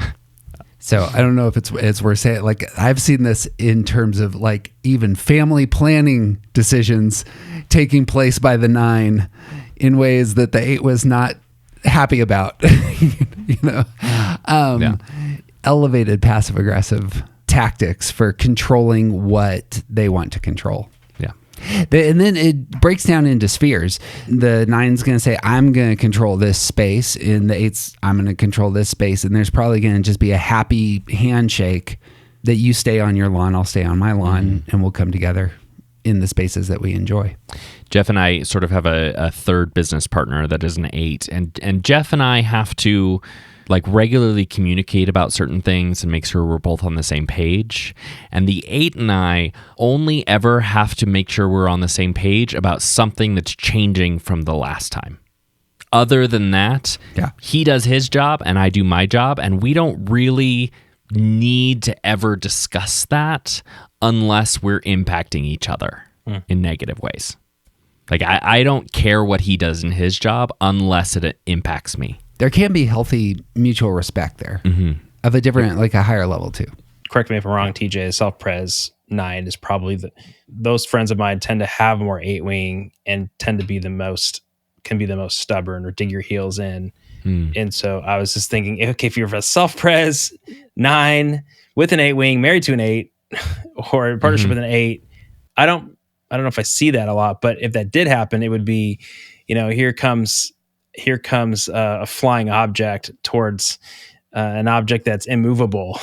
So I don't know if it's worth saying. I've seen this in terms of even family planning decisions taking place by the 9 in ways that the 8 was not happy about. Elevated passive aggressive tactics for controlling what they want to control. And then it breaks down into spheres. The 9's going to say, I'm going to control this space. And the 8's, I'm going to control this space. And there's probably going to just be a happy handshake that you stay on your lawn, I'll stay on my lawn, and we'll come together in the spaces that we enjoy. Jeff and I sort of have a third business partner that is an 8. And Jeff and I have to regularly communicate about certain things and make sure we're both on the same page. And the 8 and I only ever have to make sure we're on the same page about something that's changing from the last time. Other than that, he does his job and I do my job, and we don't really need to ever discuss that unless we're impacting each other in negative ways. I don't care what he does in his job unless it impacts me. There can be healthy mutual respect there of a different, a higher level too. Correct me if I'm wrong, TJ. Self-pres 9 is probably those friends of mine tend to have more 8-wing and tend to be the most stubborn or dig your heels in. And so I was just thinking, okay, if you're a self-pres 9 with an 8-wing, married to an 8, or in partnership with an 8, I don't know if I see that a lot, but if that did happen, it would be, here comes a flying object towards an object that's immovable,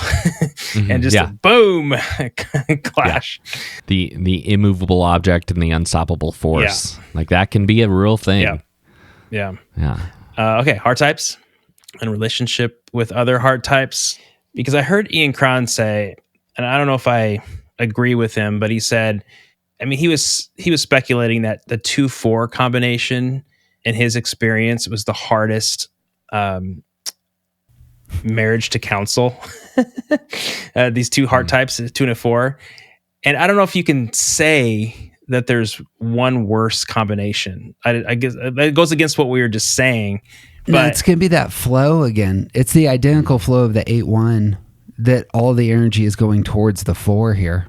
and just a boom clash. The immovable object and the unstoppable force, that can be a real thing. Yeah. Okay, heart types and relationship with other heart types, because I heard Ian Cron say, and I don't know if I agree with him, but he said, he was speculating that the 2-4 combination in his experience, was the hardest marriage to counsel. These two heart types, a 2 and a 4. And I don't know if you can say that there's one worse combination. I guess it goes against what we were just saying. No, But it's going to be that flow again. It's the identical flow of the 8-1 that all the energy is going towards the 4 here.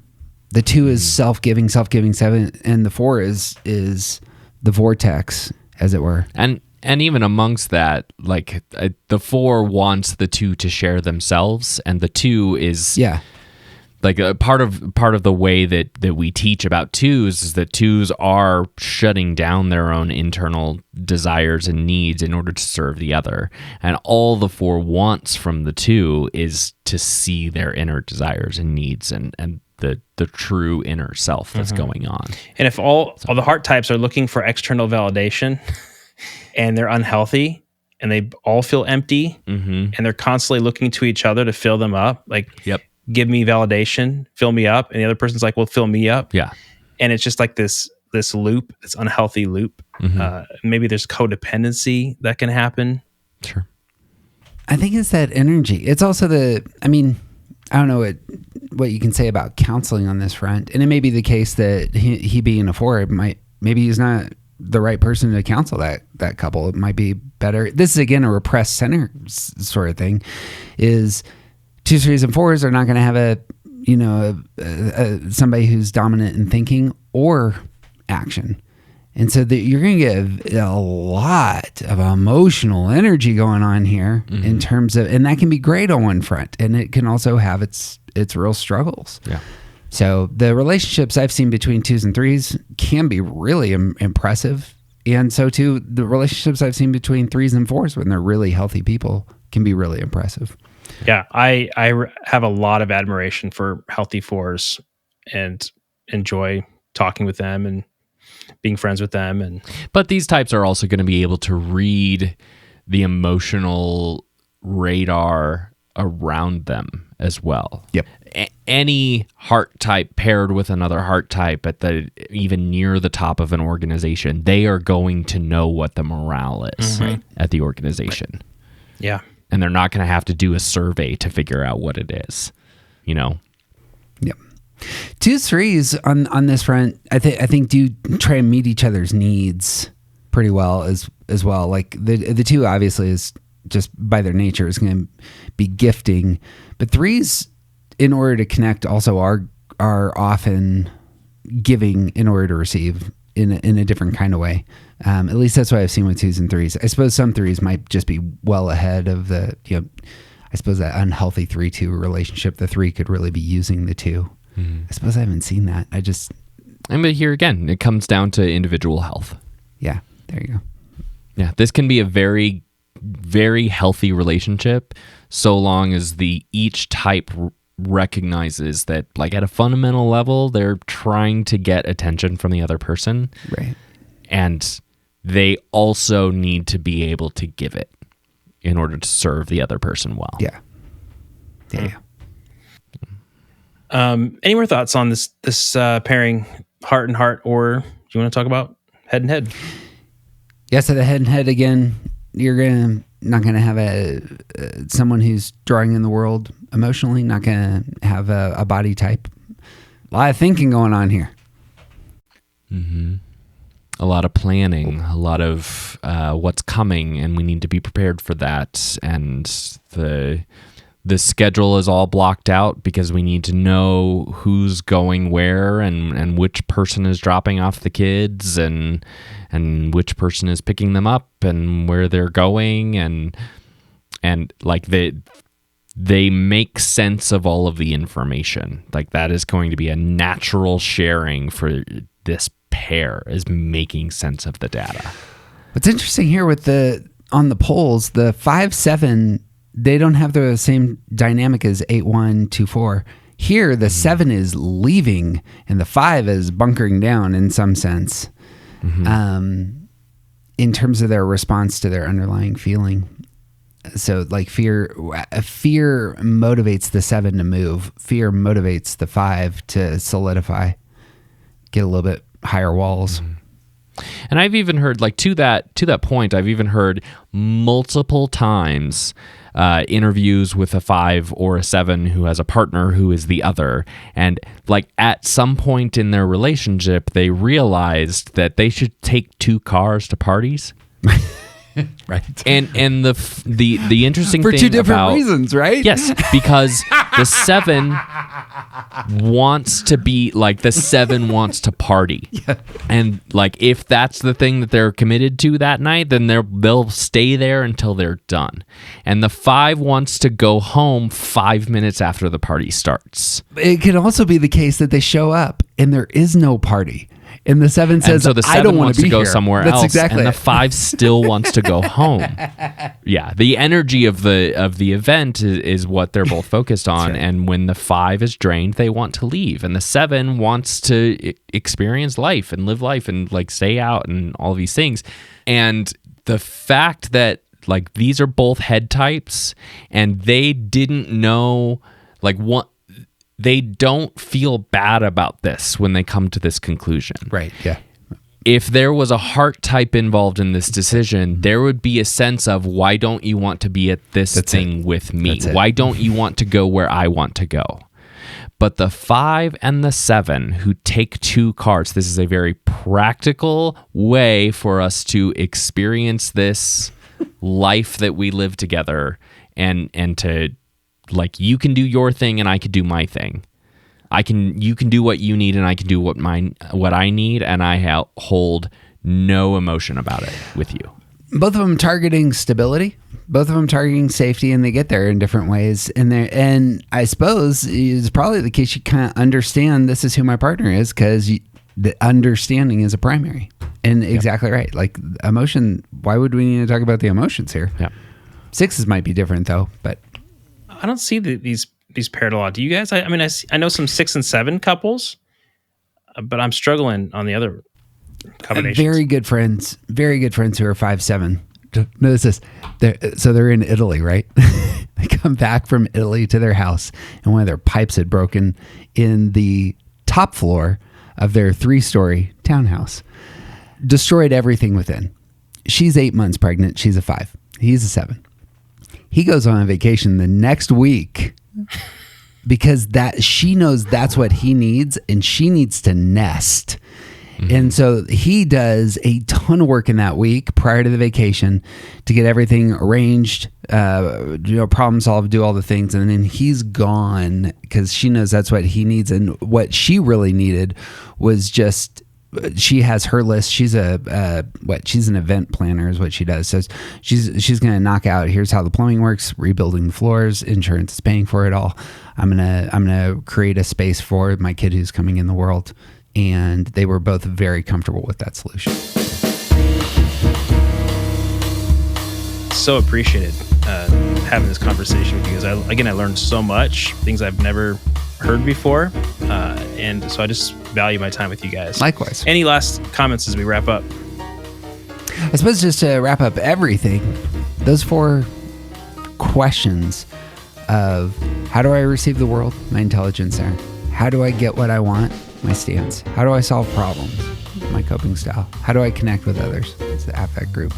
The 2 is self-giving 7, and the 4 is the vortex, as it were. And even amongst that, like the 4 wants the 2 to share themselves, and the 2 is like a part of the way that we teach about 2s is that 2s are shutting down their own internal desires and needs in order to serve the other, and all the 4 wants from the 2 is to see their inner desires and needs and the true inner self that's going on. And if all the heart types are looking for external validation and they're unhealthy and they all feel empty and they're constantly looking to each other to fill them up, like, give me validation, fill me up. And the other person's like, well, fill me up. Yeah. And it's just like this loop, this unhealthy loop. Maybe there's codependency that can happen. Sure. I think it's that energy. It's also I don't know what you can say about counseling on this front. And it may be the case that he being a 4, maybe he's not the right person to counsel that couple. It might be better. This is, again, a repressed center sort of thing, is 2s, 3s, and 4s are not going to have somebody who's dominant in thinking or action. And so you're going to get a lot of emotional energy going on here in terms of, and that can be great on one front, and it can also have its real struggles. Yeah. So the relationships I've seen between 2s and 3s can be really impressive. And so too, the relationships I've seen between 3s and 4s, when they're really healthy people, can be really impressive. Yeah. I have a lot of admiration for healthy 4s and enjoy talking with them and being friends with them. But these types are also going to be able to read the emotional radar around them as well. Yep. Any heart type paired with another heart type even near the top of an organization, they are going to know what the morale is at the organization. Right. Yeah. And they're not going to have to do a survey to figure out what it is, Yep. 2s, 3s on this front, I think do try and meet each other's needs pretty well as well. Like the 2 obviously is just by their nature is going to be gifting, but 3s, in order to connect, also are often giving in order to receive in a different kind of way. At least that's what I've seen with 2s and 3s. I suppose some 3s might just be well ahead of the I suppose that unhealthy 3-2 relationship. The 3 could really be using the 2. I suppose I haven't seen that. But here again, it comes down to individual health. Yeah, there you go. Yeah, this can be a very, very healthy relationship so long as each type recognizes that, like, at a fundamental level, they're trying to get attention from the other person. Right. And they also need to be able to give it in order to serve the other person well. Yeah. Yeah. Any more thoughts on this pairing, heart and heart, or do you want to talk about head and head? Yeah, so the head and head again, you're not gonna have someone who's drawing in the world emotionally, not gonna have a body type. A lot of thinking going on here. A lot of planning, a lot of what's coming, and we need to be prepared for that. And the schedule is all blocked out because we need to know who's going where and which person is dropping off the kids and which person is picking them up and where they're going and like they make sense of all of the information. Like that is going to be a natural sharing for this pair, is making sense of the data. What's interesting here with on the polls, the 5-7, they don't have the same dynamic as 8-1, 2-4. Here, the 7 is leaving and the 5 is bunkering down in some sense, in terms of their response to their underlying feeling. So, like fear motivates the 7 to move. Fear motivates the 5 to solidify, get a little bit higher walls. And I've even heard, like, to that point, I've even heard multiple times interviews with a 5 or a 7 who has a partner who is the other, and like at some point in their relationship they realized that they should take 2 cars to parties. Right. And the interesting for thing 2 different about, reasons, right? yes, because the 7 wants to be like, the 7 wants to party. Yeah. And like, if that's the thing that they're committed to that night, then they'll stay there until they're done. And the 5 wants to go home 5 minutes after the party starts. It could also be the case that they show up and there is no party. And the 7 says, and so the 7 I don't want wants to be go here. somewhere That's else, exactly and the it. 5 still wants to go home. Yeah, the energy of the event is what they're both focused on. right. And when the 5 is drained, they want to leave, and the 7 wants to experience life and live life and like stay out and all these things. And the fact that like these are both head types, and they didn't know like what. They don't feel bad about this when they come to this conclusion. Right, yeah. If there was a heart type involved in this decision, there would be a sense of, why don't you want to be at this thing with me? Why don't you want to go where I want to go? But the 5 and the 7 who take 2 cars, this is a very practical way for us to experience this life that we live together, and to, like, you can do your thing and I could do my thing. You can do what you need and I can do what I need, and I hold no emotion about it with you. Both of them targeting stability, both of them targeting safety, and they get there in different ways. And I suppose it's probably the case you kind of understand this is who my partner is, because the understanding is a primary. And exactly right. Like emotion, why would we need to talk about the emotions here? Yeah. 6s might be different though, but I don't see these paired a lot. Do you guys? I mean, I know some 6 and 7 couples, but I'm struggling on the other combinations. very good friends who are 5-7. Notice this. They're in Italy, right? They come back from Italy to their house, and one of their pipes had broken in the top floor of their 3-story townhouse. Destroyed everything within. She's 8 months pregnant. She's a 5. He's a 7. He goes on a vacation the next week because she knows that's what he needs, and she needs to nest. Mm-hmm. And so he does a ton of work in that week prior to the vacation to get everything arranged, problem solved, do all the things. And then he's gone because she knows that's what he needs. And what she really needed was just, she has her list. She's she's an event planner is what she does. So she's going to knock out, here's how the plumbing works, rebuilding the floors, insurance is paying for it all. I'm going to create a space for my kid who's coming in the world. And they were both very comfortable with that solution. So appreciated having this conversation with you guys. I learned so much, things I've never heard before. And so I just value my time with you guys. Likewise. Any last comments as we wrap up? I suppose just to wrap up everything, those 4 questions of how do I receive the world? My intelligence there. How do I get what I want? My stance. How do I solve problems? My coping style. How do I connect with others? It's the affect group.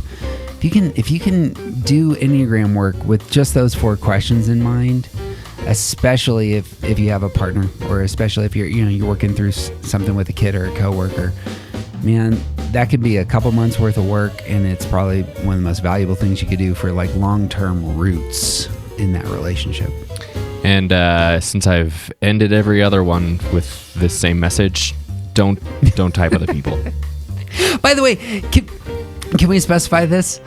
If you can do Enneagram work with just those 4 questions in mind, especially if you have a partner, or especially if you're working through something with a kid or a coworker, man, that could be a couple months worth of work, and it's probably one of the most valuable things you could do for like long-term roots in that relationship. And since I've ended every other one with this same message, don't type other people. By the way, can we specify this?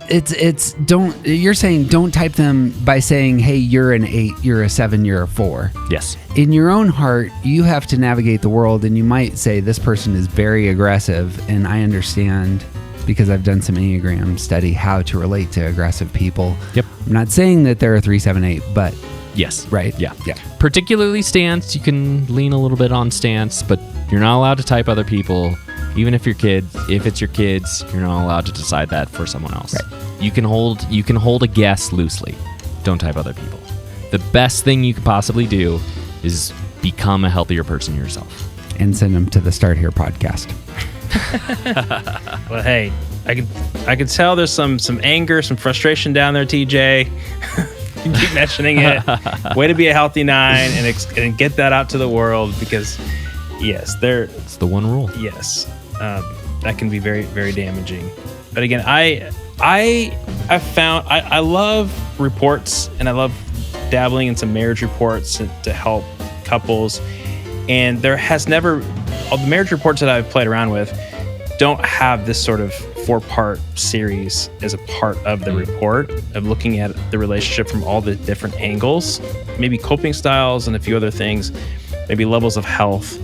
It's don't. You're saying don't type them by saying, hey, you're an 8, you're a 7, you're a 4. Yes. In your own heart, you have to navigate the world, and you might say this person is very aggressive, and I understand because I've done some Enneagram study how to relate to aggressive people. Yep. I'm not saying that they're a 3, 7, 8, but yes. Right. Yeah. Particularly stance, you can lean a little bit on stance, but you're not allowed to type other people. Even if it's your kids, you're not allowed to decide that for someone else. Right. You can hold a guess loosely. Don't type other people. The best thing you could possibly do is become a healthier person yourself. And send them to the Start Here podcast. Well, hey, I can tell there's some anger, some frustration down there, TJ. You keep mentioning it. Way to be a healthy 9 and get that out to the world, because yes, It's the one rule. yes, that can be very, very damaging. But again, I found I love reports, and I love dabbling in some marriage reports to help couples. And there has never, all the marriage reports that I've played around with don't have this sort of 4-part series as a part of the report, of looking at the relationship from all the different angles, maybe coping styles and a few other things, maybe levels of health,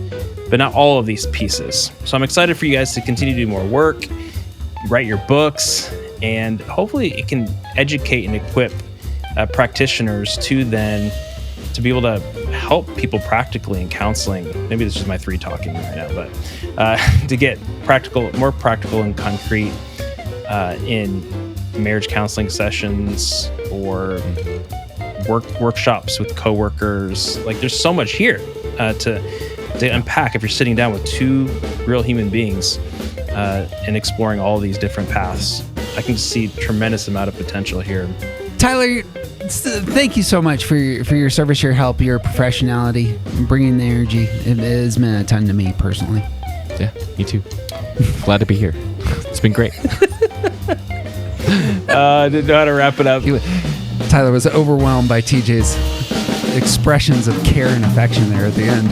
but not all of these pieces. So I'm excited for you guys to continue to do more work, write your books, and hopefully it can educate and equip practitioners to be able to help people practically in counseling. Maybe this is my 3 talking right now, but to get more practical and concrete in marriage counseling sessions or workshops with coworkers. Like, there's so much here to unpack if you're sitting down with 2 real human beings and exploring all these different paths. I can see a tremendous amount of potential here. Tyler, thank you so much for your service, your help, your professionality, bringing the energy. It has meant a ton to me personally. Yeah, me too. Glad to be here. It's been great. I didn't know how to wrap it up. Tyler was overwhelmed by TJ's expressions of care and affection there at the end.